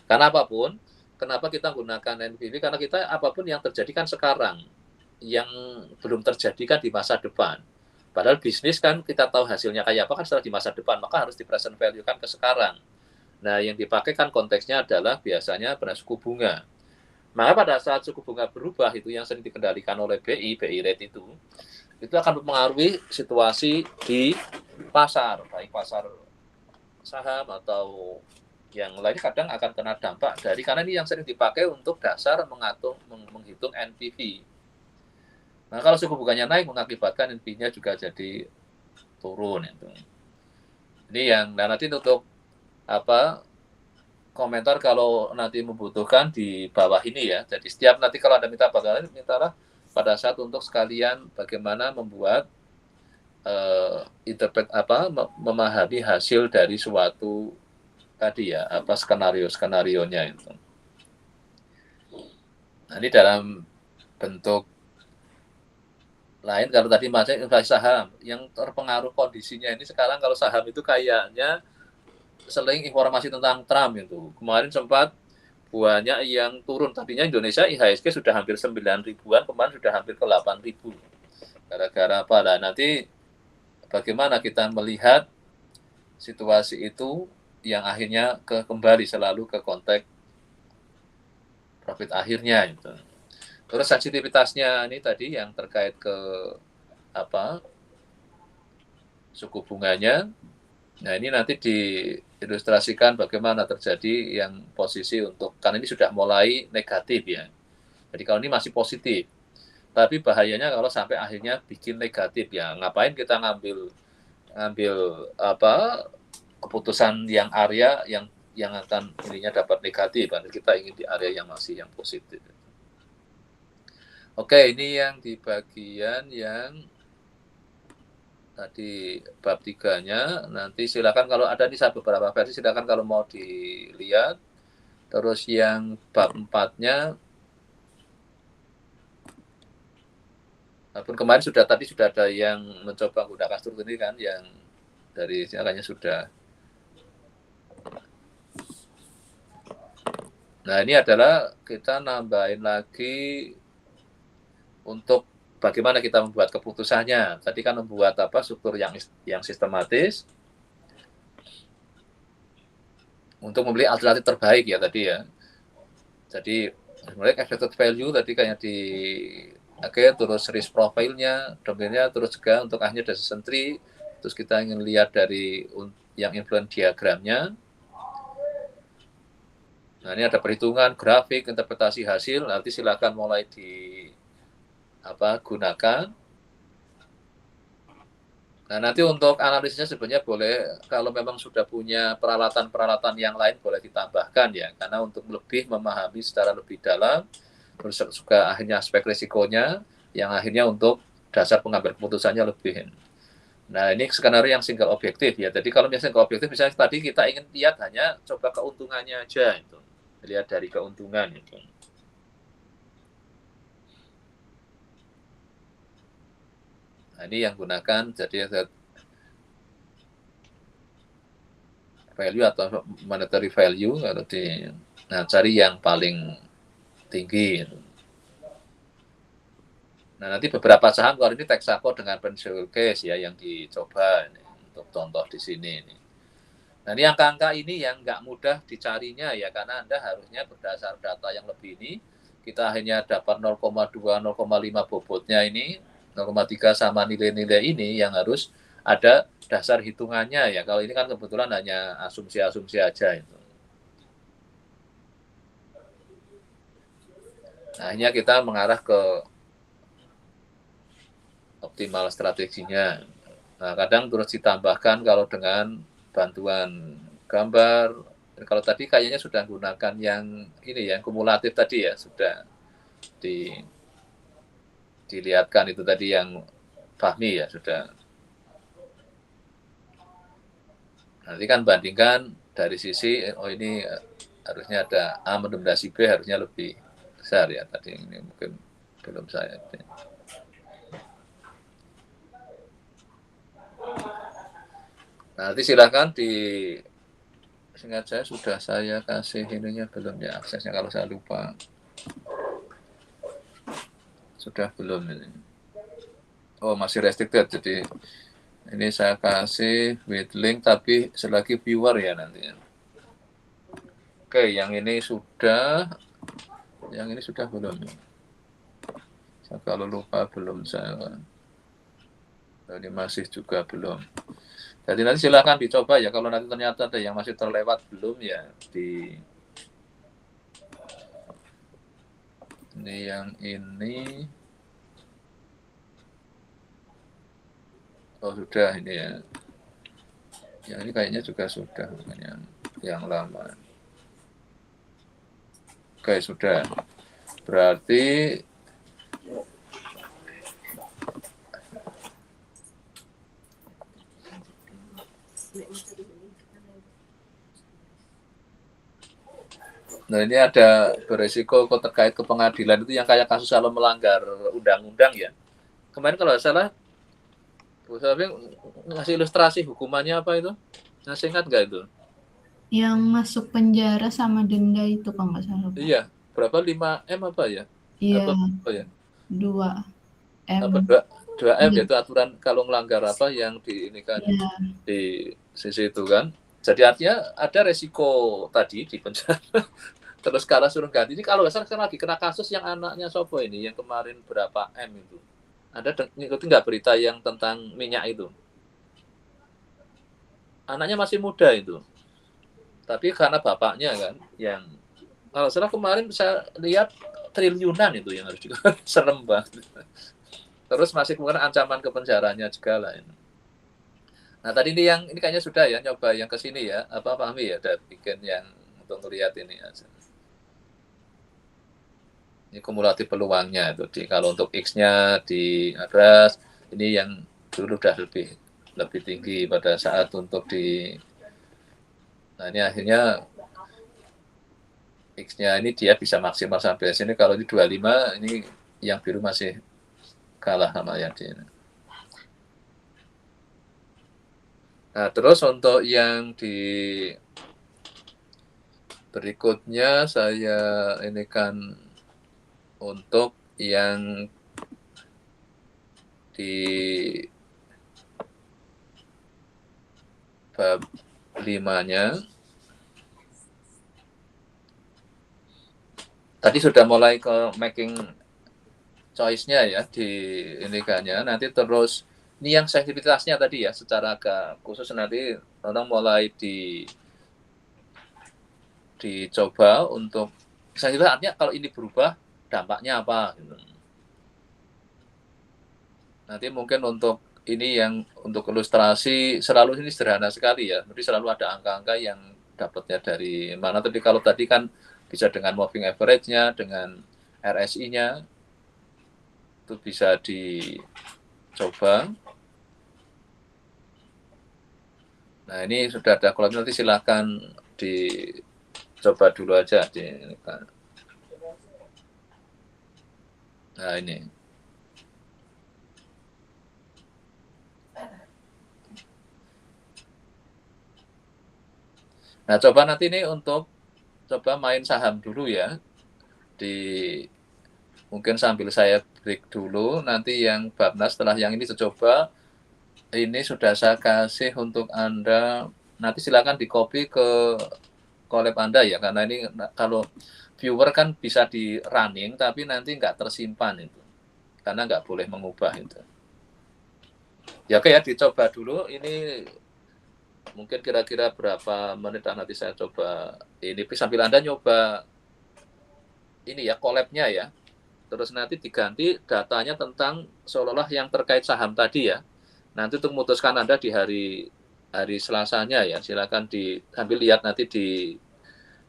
Karena apapun, kenapa kita gunakan NPV? Karena kita apapun yang terjadi kan sekarang, yang belum terjadi kan di masa depan. Padahal bisnis kan kita tahu hasilnya kayak apa kan setelah di masa depan, maka harus di present value kan ke sekarang. Nah, yang dipakai kan konteksnya adalah biasanya pada suku bunga. Maka pada saat suku bunga berubah, itu yang sering dikendalikan oleh BI rate itu akan mempengaruhi situasi di pasar, baik pasar saham atau yang lainnya kadang akan kena dampak karena ini yang sering dipakai untuk dasar menghitung NPV. Nah, kalau suku bunganya naik mengakibatkan NPV-nya juga jadi turun itu. Ini yang nanti untuk komentar kalau nanti membutuhkan di bawah ini ya. Jadi setiap nanti kalau ada mintalah pada saat untuk sekalian bagaimana membuat memahami hasil dari suatu tadi ya, skenario-skenarionya itu. Nah, ini dalam bentuk lain, kalau tadi masih investasi saham yang terpengaruh kondisinya ini sekarang, kalau saham itu kayaknya seling informasi tentang Trump itu. Kemarin sempat banyak yang turun. Tadinya Indonesia IHSG sudah hampir 9 ribuan, kemarin sudah hampir ke 8 ribu. Gara-gara apa? Nah, nanti bagaimana kita melihat situasi itu yang akhirnya kembali selalu ke konteks profit akhirnya itu. Terus sensitivitasnya ini tadi yang terkait ke suku bunganya. Nah, ini nanti diilustrasikan bagaimana terjadi yang posisi karena ini sudah mulai negatif ya. Jadi kalau ini masih positif. Tapi bahayanya kalau sampai akhirnya bikin negatif ya. Ngapain kita ngambil keputusan yang area yang akan ininya dapat negatif, kita ingin di area yang masih yang positif. Oke, ini yang di bagian yang tadi bab 3-nya. Nanti silakan kalau ada nih beberapa versi, silakan kalau mau dilihat. Terus yang bab 4-nya, walaupun kemarin tadi sudah ada yang mencoba menggunakan struktur ini kan, yang dari kayaknya sudah. Nah, ini adalah kita nambahin lagi untuk bagaimana kita membuat keputusannya. Tadi kan membuat struktur yang sistematis untuk memilih alternatif terbaik ya tadi ya. Jadi mulai expected value tadi kayak di terus risk profile-nya, domainnya, terus juga untuk akhirnya decision tree, terus kita ingin lihat dari yang influence diagramnya. Nah, ini ada perhitungan, grafik, interpretasi hasil, nanti silakan mulai gunakan. Nah, nanti untuk analisisnya sebenarnya boleh, kalau memang sudah punya peralatan-peralatan yang lain boleh ditambahkan ya, karena untuk lebih memahami secara lebih dalam, terus juga akhirnya aspek risikonya, yang akhirnya untuk dasar pengambil keputusannya lebih. Nah, ini skenario yang single objektif ya. Jadi kalau misalnya single objektif, misalnya tadi kita ingin lihat hanya coba keuntungannya aja itu, lihat dari keuntungan itu. Nah, ini yang gunakan, jadi ada value atau monetary value, nah cari yang paling tinggi. Nah, nanti beberapa saham kalau ini Texaco dengan Pencil Case ya yang dicoba ini, untuk contoh di sini ini. Nah, ini angka-angka ini yang nggak mudah dicarinya ya, karena Anda harusnya berdasar data yang lebih ini, kita hanya dapat 0,2, 0,5 bobotnya ini, 0,3 sama nilai-nilai ini yang harus ada dasar hitungannya ya. Kalau ini kan kebetulan hanya asumsi-asumsi aja itu. Nah, akhirnya kita mengarah ke optimal strateginya. Nah, kadang terus ditambahkan kalau dengan bantuan gambar. Kalau tadi kayaknya sudah gunakan yang ini yang kumulatif tadi ya, sudah dilihatkan itu tadi yang Fahmi ya sudah. Nanti kan bandingkan dari sisi ini harusnya ada A mendominasi B, harusnya lebih besar ya tadi, ini mungkin belum saya. Nanti silakan seingat saya sudah saya kasih ininya belum ya aksesnya, kalau saya lupa. Sudah belum ini. Oh, masih restricted, jadi ini saya kasih with link tapi selagi viewer ya nantinya. Oke, yang ini sudah belum. Saya kalau lupa belum saya. Ini masih juga belum. Jadi nanti silakan dicoba ya, kalau nanti ternyata ada yang masih terlewat belum ya ini yang ini. Oh, sudah ini ya. Yang ini kayaknya juga sudah, yang lama. Oke, sudah. Berarti nah ini ada beresiko terkait ke pengadilan itu yang kayak kasus kalau melanggar undang-undang ya. Kemarin kalau nggak salah Bu Safi ngasih ilustrasi hukumannya apa itu? Masih ingat nggak itu? Yang masuk penjara sama denda itu kalau nggak salah. Iya, berapa 5M apa ya? Iya, Apa ya? 2M. Apa 2M yaitu aturan kalau melanggar apa yang diinikan Iya. di sisi itu kan. Jadi artinya ada resiko tadi di penjara. Terus kalah suruh ganti. Ini kalau nggak salah lagi kena kasus yang anaknya Sopo ini, yang kemarin berapa M itu. Ada ngikutin nggak berita yang tentang minyak itu? Anaknya masih muda itu. Tapi karena bapaknya kan, yang kalau salah kemarin saya lihat triliunan itu yang harus juga serem banget. Terus masih kemudian ancaman ke penjaranya juga lah. Nah tadi ini kayaknya sudah ya nyoba yang ke sini ya, apa Fahmi ya, udah bikin yang untuk melihat ini aja. Ini kumulatif peluangnya itu kalau untuk X-nya di atas, ini yang dulu udah lebih tinggi pada saat untuk nah ini akhirnya X-nya ini dia bisa maksimal sampai sini. Kalau di 25 ini yang biru masih kalah sama yang di ini. Nah, terus untuk yang di berikutnya saya ini kan untuk yang di bab 5-nya tadi sudah mulai ke making choice-nya ya di ini kan ya. Nanti terus ini yang sensitivitasnya tadi ya secara agak khusus nanti orang mulai dicoba untuk sensitivitas artinya kalau ini berubah dampaknya apa gitu. Nanti mungkin untuk ini yang untuk ilustrasi selalu ini sederhana sekali ya. Jadi selalu ada angka-angka yang dapatnya dari mana. Tapi kalau tadi kan bisa dengan moving average-nya, dengan RSI-nya itu bisa dicoba. Nah ini sudah ada kolom, nanti silakan dicoba dulu aja. Nah ini. Nah coba nanti ini untuk coba main saham dulu ya. Mungkin sambil saya break dulu, nanti yang Babnas setelah yang ini coba, ini sudah saya kasih untuk Anda, nanti silakan di-copy ke collab Anda ya, karena ini kalau viewer kan bisa di running, tapi nanti nggak tersimpan itu, karena nggak boleh mengubah itu. Ya oke ya, dicoba dulu, ini mungkin kira-kira berapa menit nanti saya coba, ini sambil Anda nyoba ini ya, collab-nya ya. Terus nanti diganti datanya tentang seolah-olah yang terkait saham tadi ya. Nanti untuk memutuskan Anda di hari Selasanya ya, silakan diambil lihat nanti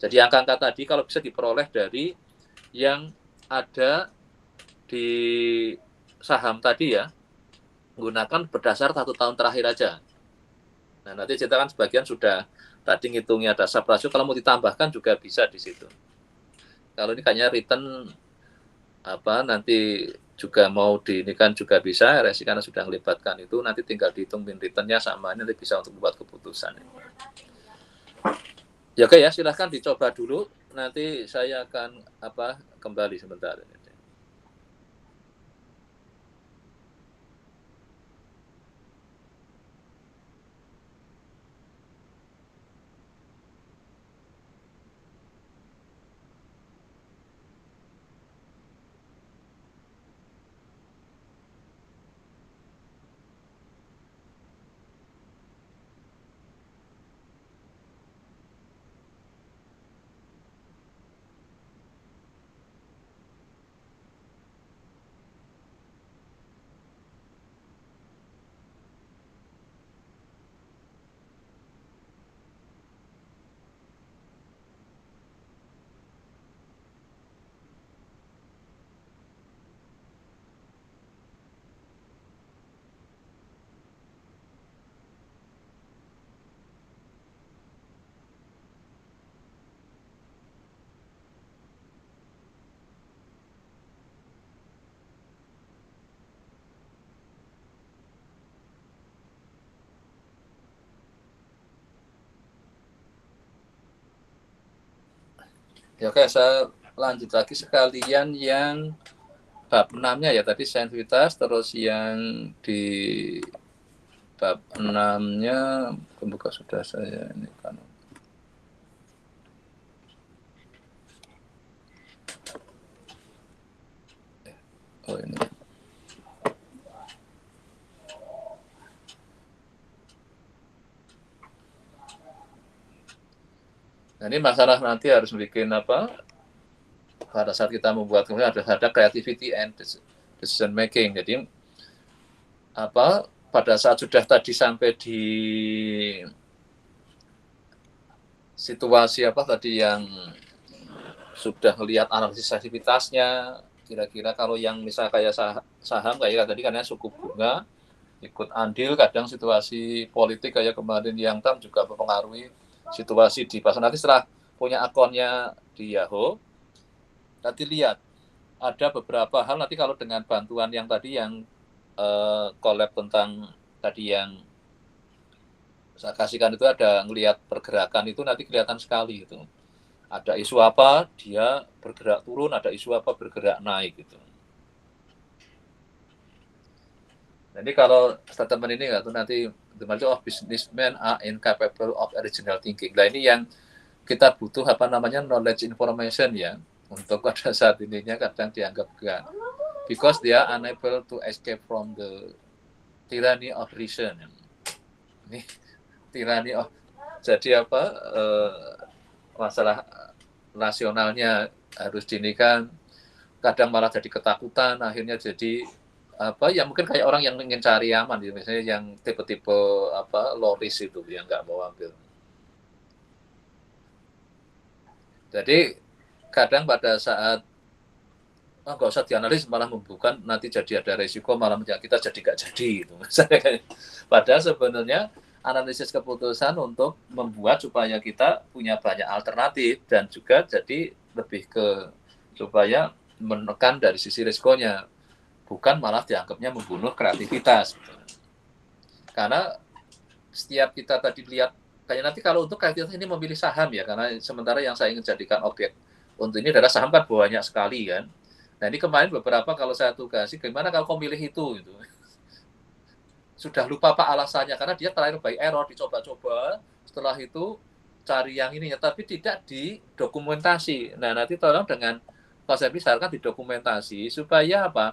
jadi angka-angka tadi kalau bisa diperoleh dari yang ada di saham tadi ya, menggunakan berdasar 1 tahun terakhir aja. Nah nanti kita kan sebagian sudah tadi ngitungnya ada sub rasio, kalau mau ditambahkan juga bisa di situ. Kalau ini kayaknya return nanti juga mau ini kan juga bisa, RSI karena sudah melibatkan itu, nanti tinggal dihitung min return-nya sama, ini nanti bisa untuk membuat keputusan. Ya oke ya, silahkan dicoba dulu, nanti saya akan kembali sebentar. Ya oke, saya lanjut lagi sekalian yang bab 6-nya ya, tadi sensitivitas, terus yang di bab 6-nya pembuka sudah saya ini kan. Oh ini. Nah ini masalah nanti harus bikin pada saat kita membuat, kemudian ada creativity and decision making. Jadi pada saat sudah tadi sampai di situasi tadi yang sudah melihat analisis sensitivitasnya, kira-kira kalau yang misal kayak saham kayak tadi kan ya suku bunga, ikut andil, kadang situasi politik kayak kemarin yang Trump juga mempengaruhi situasi di pasar. Nanti setelah punya akunnya di Yahoo, nanti lihat ada beberapa hal nanti kalau dengan bantuan yang tadi yang collab tentang tadi yang saya kasihkan itu ada ngelihat pergerakan itu nanti kelihatan sekali gitu. Ada isu apa dia bergerak turun, ada isu apa bergerak naik gitu. Jadi kalau statement ini nanti of businessmen are incapable of original thinking. Nah ini yang kita butuh knowledge information ya untuk pada saat ininya kadang dianggap enggak. Because they are unable to escape from the tyranny of reason. Ini tyranny of jadi masalah nasionalnya harus dinikan, kadang malah jadi ketakutan, akhirnya jadi ya mungkin kayak orang yang ingin cari aman gitu, misalnya yang tipe-tipe low risk itu yang nggak mau ambil. Jadi kadang pada saat nggak usah dianalisis malah membuka nanti jadi ada resiko malah kita jadi nggak jadi gitu. Padahal sebenarnya analisis keputusan untuk membuat supaya kita punya banyak alternatif dan juga jadi lebih ke supaya menekan dari sisi risikonya, bukan malah dianggapnya membunuh kreativitas. Karena setiap kita tadi lihat, kayak nanti kalau untuk kreativitas ini memilih saham ya, karena sementara yang saya ingin jadikan objek untuk ini adalah saham kan banyak sekali kan. Nah ini kemarin beberapa kalau saya tugasi, gimana kalau kau milih itu gitu. Sudah lupa apa alasannya, karena dia terakhir by error, dicoba-coba, setelah itu cari yang ininya, tapi tidak didokumentasi. Nah nanti tolong dengan kalau saya misalkan didokumentasi supaya apa?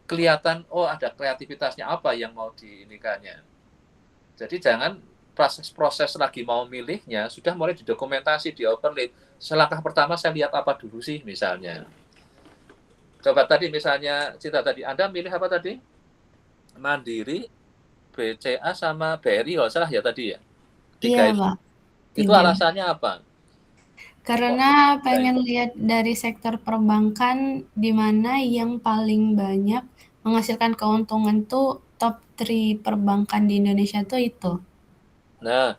Kelihatan ada kreativitasnya apa yang mau diinikannya. Jadi jangan proses lagi mau milihnya sudah mulai didokumentasi, di overlay. Selangkah pertama saya lihat apa dulu sih misalnya. Coba tadi misalnya Cita tadi Anda milih apa tadi? Mandiri, BCA sama BRI kalau salah ya tadi ya. Iya, Pak. Itu alasannya apa? Karena pengen lihat dari sektor perbankan di mana yang paling banyak menghasilkan keuntungan tuh top 3 perbankan di Indonesia tuh itu. Nah,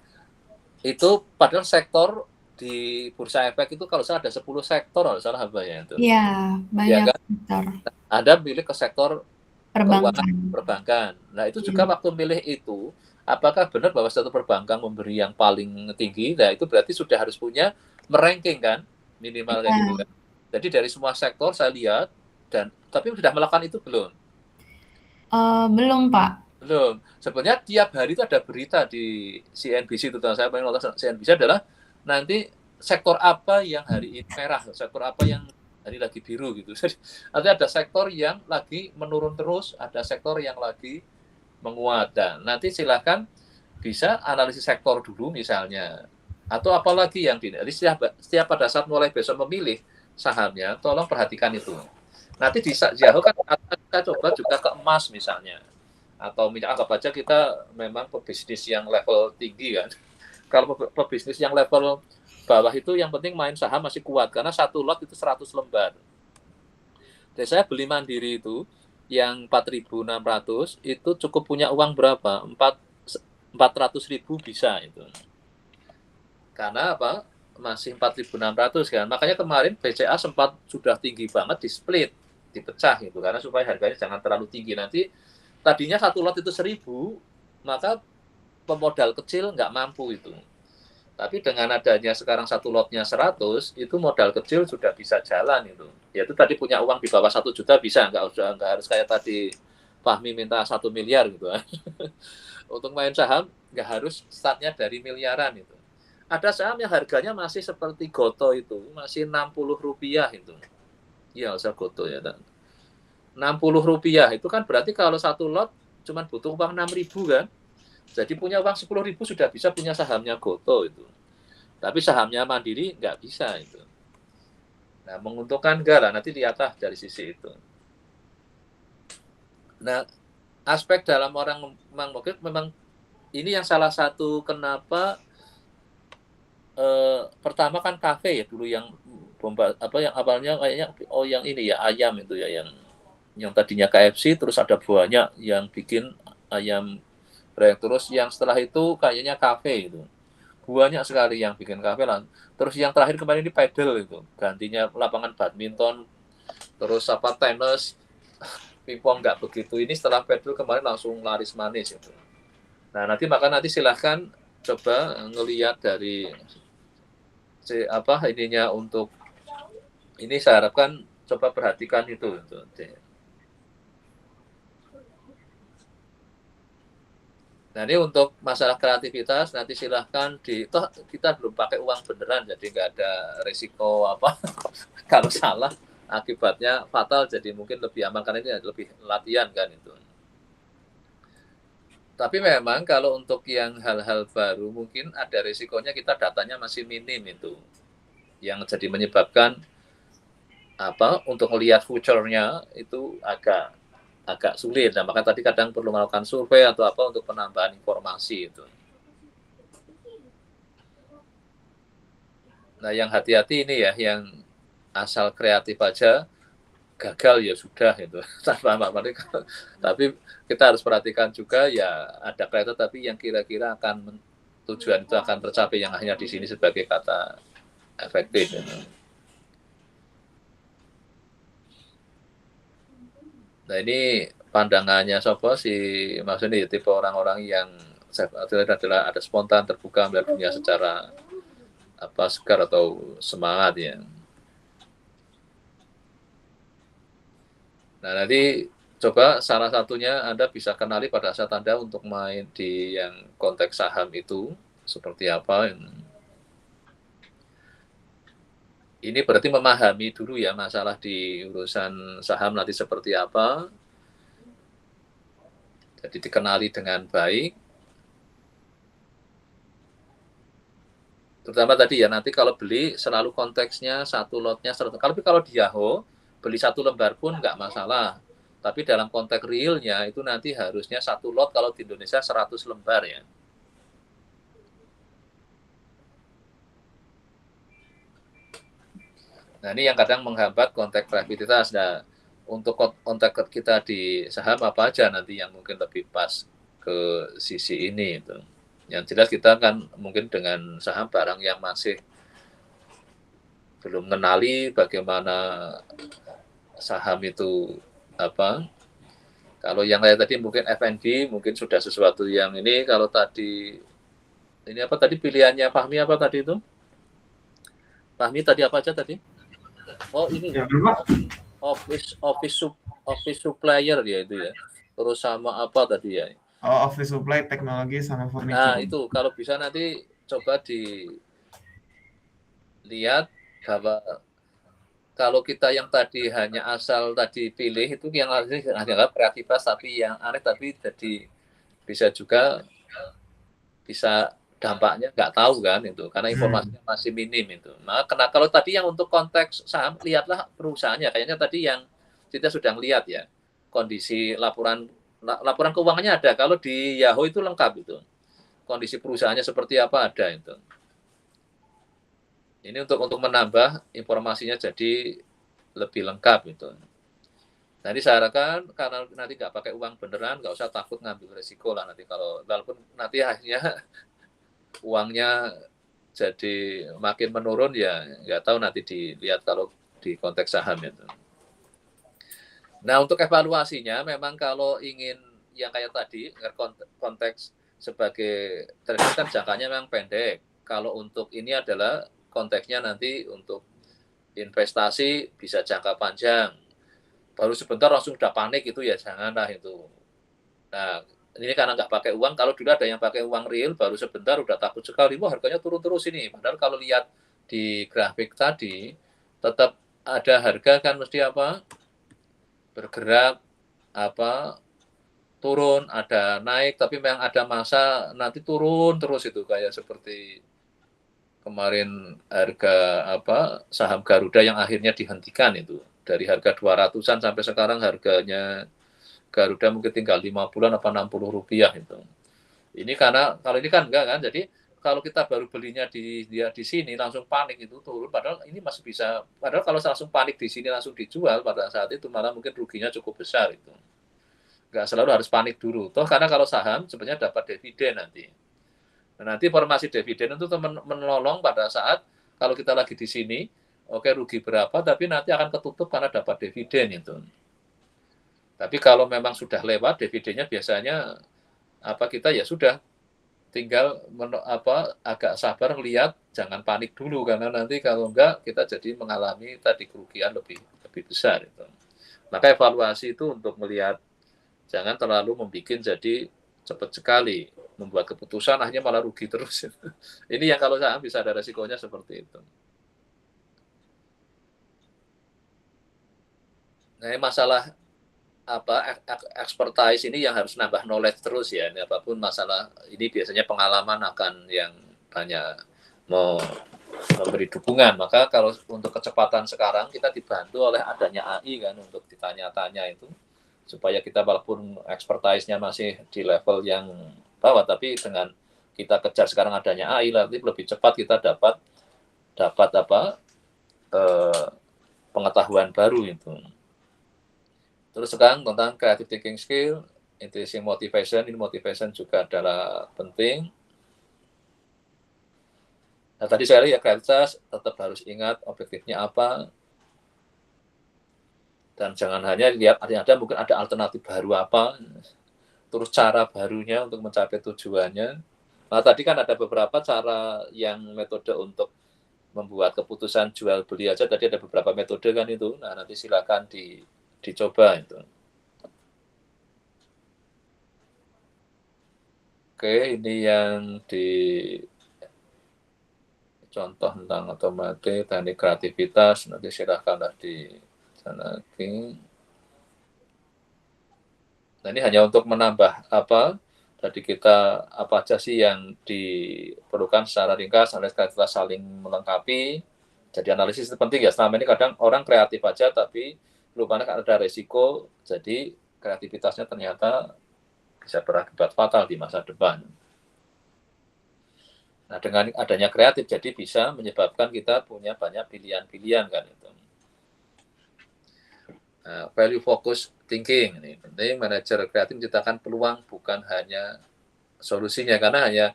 itu padahal sektor di Bursa Efek itu kalau salah ada 10 sektor kalau salah apa ya itu. Iya, banyak ya kan? sektor. Anda pilih ke sektor perbankan. Nah, itu juga waktu milih itu, apakah benar bahwa satu perbankan memberi yang paling tinggi? Nah, itu berarti sudah harus punya meranking kan, minimal kayak gitu kan. Jadi dari semua sektor saya lihat tapi sudah melakukan itu belum? Belum, Pak. Belum. Sebenarnya tiap hari itu ada berita di CNBC itu, saya paling nonton CNBC adalah nanti sektor apa yang hari ini merah, sektor apa yang hari lagi biru gitu. Jadi ada sektor yang lagi menurun terus, ada sektor yang lagi menguat. Dan nanti silakan bisa analisis sektor dulu misalnya. Atau apalagi yang jadi setiap pada saat mulai besok memilih sahamnya, tolong perhatikan itu. Nanti di Yahoo kan kita coba juga ke emas misalnya. Atau anggap aja kita memang pebisnis yang level tinggi kan. Kalau pebisnis yang level bawah itu yang penting main saham masih kuat karena satu lot itu 100 lembar. Jadi saya beli Mandiri itu yang 4.600 itu cukup punya uang berapa? 400.000 bisa itu. Karena apa? Masih 4.600 kan. Makanya kemarin BCA sempat sudah tinggi banget di split, dipecah gitu karena supaya harganya jangan terlalu tinggi. Nanti tadinya satu lot itu 1.000, maka pemodal kecil nggak mampu itu. Tapi dengan adanya sekarang satu lotnya 100, itu modal kecil sudah bisa jalan itu. Yaitu tadi punya uang di bawah 1 juta bisa, nggak harus kayak tadi Fahmi minta 1 miliar gitu. Untuk main saham nggak harus startnya dari miliaran itu. Ada saham yang harganya masih seperti Goto itu, masih Rp60 itu. Iya, usah Goto ya. Rp60 itu kan berarti kalau satu lot cuma butuh uang 6.000 kan. Jadi punya uang 10.000 sudah bisa punya sahamnya Goto itu. Tapi sahamnya Mandiri nggak bisa itu. Nah, menguntungkan enggak lah, nanti lihatlah dari sisi itu. Nah, aspek dalam orang memang ini yang salah satu kenapa pertama kan kafe ya dulu yang yang awalnya kayaknya yang ini ya ayam itu ya yang tadinya KFC terus ada banyak yang bikin ayam brand, terus yang setelah itu kayaknya kafe itu banyak sekali yang bikin kafe lah. Terus yang terakhir kemarin di padel itu gantinya lapangan badminton, terus tenis, pingpong nggak begitu. Ini setelah padel kemarin langsung laris manis itu. Nah nanti silahkan coba ngelihat dari ininya untuk ini, saya harapkan coba perhatikan itu. Nah ini untuk masalah kreativitas nanti silahkan kita belum pakai uang beneran, jadi nggak ada risiko kalau salah akibatnya fatal, jadi mungkin lebih aman karena ini lebih latihan kan itu. Tapi memang kalau untuk yang hal-hal baru mungkin ada risikonya, kita datanya masih minim itu, yang jadi menyebabkan untuk melihat future-nya itu agak sulit. Nah, maka tadi kadang perlu melakukan survei atau untuk penambahan informasi itu. Nah, yang hati-hati ini ya, yang asal kreatif aja gagal ya sudah itu tanpa tapi kita harus perhatikan juga ya, ada kreatif tapi yang kira-kira tujuan itu akan tercapai, yang hanya di sini sebagai kata efektif gitu. Nah ini pandangannya si maksudnya tipe orang-orang yang adalah ada spontan, terbuka melihat dunia secara segar atau semangat ya. Nah nanti coba salah satunya Anda bisa kenali pada saat Anda untuk main di yang konteks saham itu seperti apa. Ini berarti memahami dulu ya masalah di urusan saham nanti seperti apa. Jadi dikenali dengan baik. Terutama tadi ya, nanti kalau beli selalu konteksnya satu lotnya. Tapi kalau di Yahoo, beli satu lembar pun nggak masalah. Tapi dalam konteks realnya itu nanti harusnya satu lot kalau di Indonesia 100 lembar ya. Nah ini yang kadang menghambat konteks kreativitas. Nah untuk konteks kita di saham apa aja nanti yang mungkin lebih pas ke sisi ini itu. Yang jelas kita kan mungkin dengan saham barang yang masih belum mengenali bagaimana saham itu Kalau yang kayak tadi mungkin F&B mungkin sudah sesuatu yang ini. Kalau tadi ini pilihannya Fahmi tadi itu? Fahmi tadi apa aja tadi? Oh ini ya, office supplier ya itu ya. Terus sama tadi ya? Oh, office supply, teknologi sama furniture. Nah itu kalau bisa nanti coba dilihat bahwa kalau kita yang tadi hanya asal tadi pilih itu yang hanya kreativitas, tapi yang aneh tapi jadi bisa juga dampaknya nggak tahu kan itu, karena informasinya masih minim itu. Nah, kalau tadi yang untuk konteks saham, lihatlah perusahaannya. Kayaknya tadi yang kita sudah lihat ya, kondisi laporan keuangannya ada. Kalau di Yahoo itu lengkap itu. Kondisi perusahaannya seperti apa ada itu. Ini untuk menambah informasinya jadi lebih lengkap itu. Nanti saya harapkan karena nanti nggak pakai uang beneran, nggak usah takut ngambil resiko lah nanti, kalau walaupun nanti akhirnya uangnya jadi makin menurun ya nggak tahu, nanti dilihat kalau di konteks saham itu. Nah untuk evaluasinya memang kalau ingin yang kayak tadi konteks sebagai trader kan jangkanya memang pendek. Kalau untuk ini adalah konteksnya nanti untuk investasi bisa jangka panjang. Baru sebentar langsung udah panik itu ya janganlah itu. Nah ini karena nggak pakai uang. Kalau dulu ada yang pakai uang real, baru sebentar udah takut sekali, wah harganya turun terus ini. Padahal kalau lihat di grafik tadi, tetap ada harga kan mesti bergerak turun, ada naik, tapi memang ada masa nanti turun terus itu, kayak seperti kemarin harga saham Garuda yang akhirnya dihentikan itu dari harga 200-an sampai sekarang harganya Garuda mungkin tinggal 50-an apa 60 rupiah itu. Ini karena kalau ini kan enggak kan, jadi kalau kita baru belinya di sini langsung panik itu turun, padahal ini masih bisa, padahal kalau langsung panik di sini langsung dijual pada saat itu malah mungkin ruginya cukup besar itu. Nggak selalu harus panik dulu. Toh karena kalau saham sebenarnya dapat dividen nanti. Nah, nanti formasi dividen itu menolong pada saat kalau kita lagi di sini, oke rugi berapa, tapi nanti akan ketutup karena dapat dividen itu. Tapi kalau memang sudah lewat dividennya biasanya kita ya sudah tinggal agak sabar lihat, jangan panik dulu karena nanti kalau enggak kita jadi mengalami tadi kerugian lebih besar itu. Maka evaluasi itu untuk melihat jangan terlalu membuat jadi cepat sekali membuat keputusan akhirnya malah rugi terus. Ini yang kalau saham bisa ada resikonya seperti itu. Nah, masalah expertise ini yang harus nambah knowledge terus ya. Ini apapun masalah ini biasanya pengalaman akan yang banyak mau memberi dukungan. Maka kalau untuk kecepatan sekarang kita dibantu oleh adanya AI kan untuk ditanya-tanya itu supaya kita walaupun expertise-nya masih di level yang bawah, tapi dengan kita kejar sekarang adanya AI nanti lebih cepat kita dapat pengetahuan baru itu. Terus sekarang tentang creative thinking skill, intrinsic motivation, ini motivation juga adalah penting. Nah tadi saya lihat ya kreativitas tetap harus ingat objektifnya apa, dan jangan hanya lihat ada mungkin ada alternatif baru apa, terus cara barunya untuk mencapai tujuannya. Nah tadi kan ada beberapa cara yang metode untuk membuat keputusan jual beli aja, tadi ada beberapa metode kan itu. Nah nanti silakan dicoba itu. Oke, ini yang di contoh tentang otomatis, teknik kreativitas, nanti silakanlah di sana lagi. Nah ini hanya untuk menambah tadi kita apa aja sih yang diperlukan secara ringkas, analisis kreativitas saling melengkapi. Jadi analisis itu penting ya, selama ini kadang orang kreatif aja tapi lupa ada resiko, jadi kreativitasnya ternyata bisa berakibat fatal di masa depan. Nah dengan adanya kreatif jadi bisa menyebabkan kita punya banyak pilihan-pilihan kan itu. Nah, value focus thinking ini penting, manajer kreatif menciptakan peluang bukan hanya solusinya, karena hanya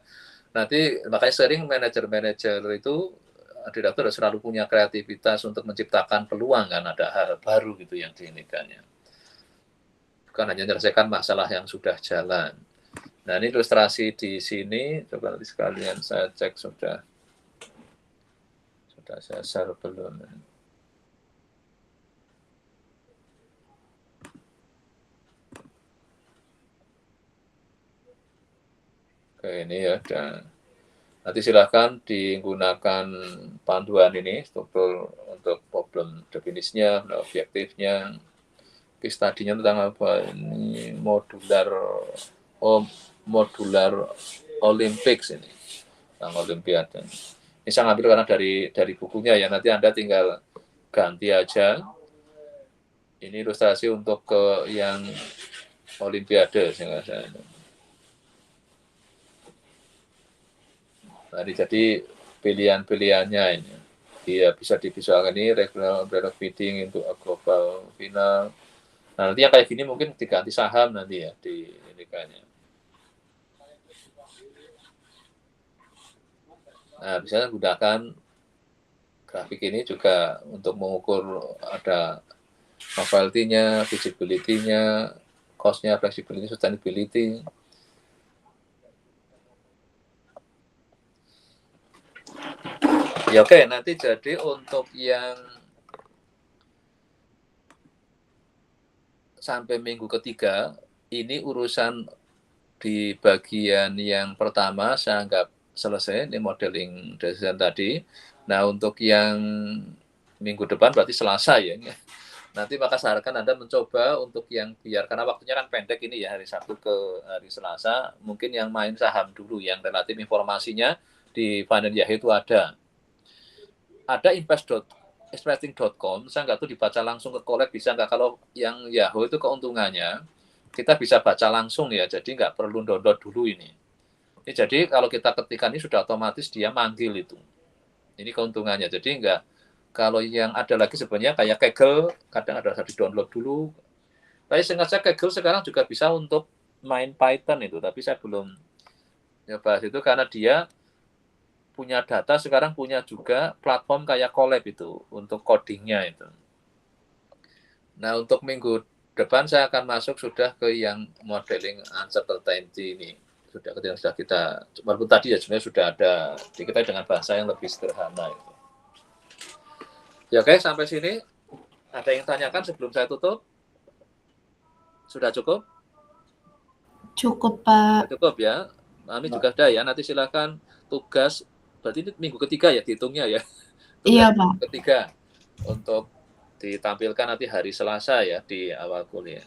nanti makanya sering manajer itu direktur selalu punya kreativitas untuk menciptakan peluang kan, ada hal baru gitu yang diinginkannya, bukan hanya menyelesaikan masalah yang sudah jalan. Nah ini ilustrasi di sini, coba nanti sekalian saya cek sudah saya share belum. Ini ya, dan nanti silakan digunakan panduan ini struktur untuk problem definisinya, objektifnya, case study-nya tentang apa ini modular Olympics ini tentang Olimpiade. Ini saya ngambil karena dari bukunya ya, nanti Anda tinggal ganti aja. Ini ilustrasi untuk ke yang Olimpiade sehingga saya. Nah, jadi pilihan-pilihannya ini dia bisa divisualkan ini regional feeding untuk global final. Nah, nanti yang kayak gini mungkin diganti saham nanti ya di indikanya. Nah, bisa gunakan grafik ini juga untuk mengukur ada novelty-nya, visibility-nya, cost-nya, flexibility, sustainability. Ya oke, nanti jadi untuk yang sampai minggu ketiga, ini urusan di bagian yang pertama saya anggap selesai, ini modeling decision tadi. Nah untuk yang minggu depan berarti Selasa ya. Nanti maka sarankan Anda mencoba untuk yang biar, karena waktunya kan pendek ini ya, hari Sabtu ke hari Selasa, mungkin yang main saham dulu, yang relatif informasinya di Finance Yahoo itu ada investing.com, saya nggak tahu dibaca langsung ke collect bisa nggak, kalau yang Yahoo itu keuntungannya kita bisa baca langsung ya, jadi nggak perlu download dulu ini. Ini jadi kalau kita ketikkan ini sudah otomatis dia manggil itu. Ini keuntungannya. Jadi enggak, kalau yang ada lagi sebenarnya kayak Kaggle, kadang ada harus di-download dulu. Tapi sengaja Kaggle sekarang juga bisa untuk main Python itu, tapi saya belum bahas itu karena dia punya data, sekarang punya juga platform kayak Colab itu untuk codingnya itu. Nah, untuk minggu depan saya akan masuk sudah ke yang modeling uncertainty ini. Sudah kita, walaupun tadi ya sebenarnya sudah ada kita dengan bahasa yang lebih sederhana itu. Ya oke, sampai sini. Ada yang tanyakan sebelum saya tutup? Sudah cukup? Cukup, Pak. Cukup ya. Kami juga ada ya. Nanti silakan tugas. Berarti ini minggu ketiga ya dihitungnya ya. Iya, Pak. Ketiga untuk ditampilkan nanti hari Selasa ya di awal kuliah.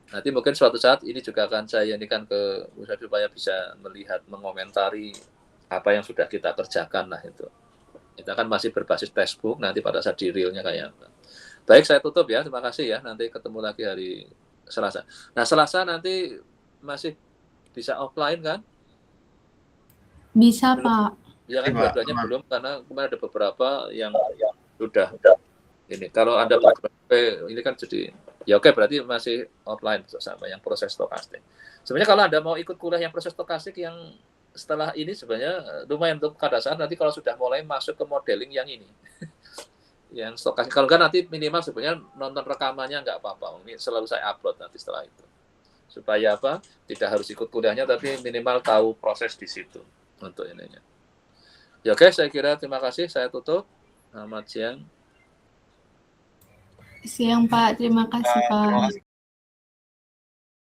Nanti mungkin suatu saat ini juga akan saya indikan ke Ustaz supaya bisa melihat, mengomentari apa yang sudah kita kerjakan lah itu. Kita kan masih berbasis textbook, nanti pada saat di realnya kayak apa. Baik, saya tutup ya. Terima kasih ya. Nanti ketemu lagi hari Selasa. Nah, Selasa nanti masih bisa offline kan? Bisa, Belum. Pak. Ya kan, Iya, Pak. dua-duanya Aman. belum karena kemarin ada beberapa yang sudah ini. Kalau Anda ini kan jadi ya oke, berarti masih offline sama yang proses stokastik. Sebenarnya kalau Anda mau ikut kuliah yang proses stokastik yang setelah ini sebenarnya lumayan untuk pada saat nanti kalau sudah mulai masuk ke modeling yang ini. Yang stokastik. Kalau enggak nanti minimal sebenarnya nonton rekamannya enggak apa-apa. Ini selalu saya upload nanti setelah itu. Supaya apa? Tidak harus ikut kuliahnya tapi minimal tahu proses di situ untuk ininya. Ya oke, saya kira terima kasih. Saya tutup. Selamat siang. Siang, Pak. Terima kasih, Pak.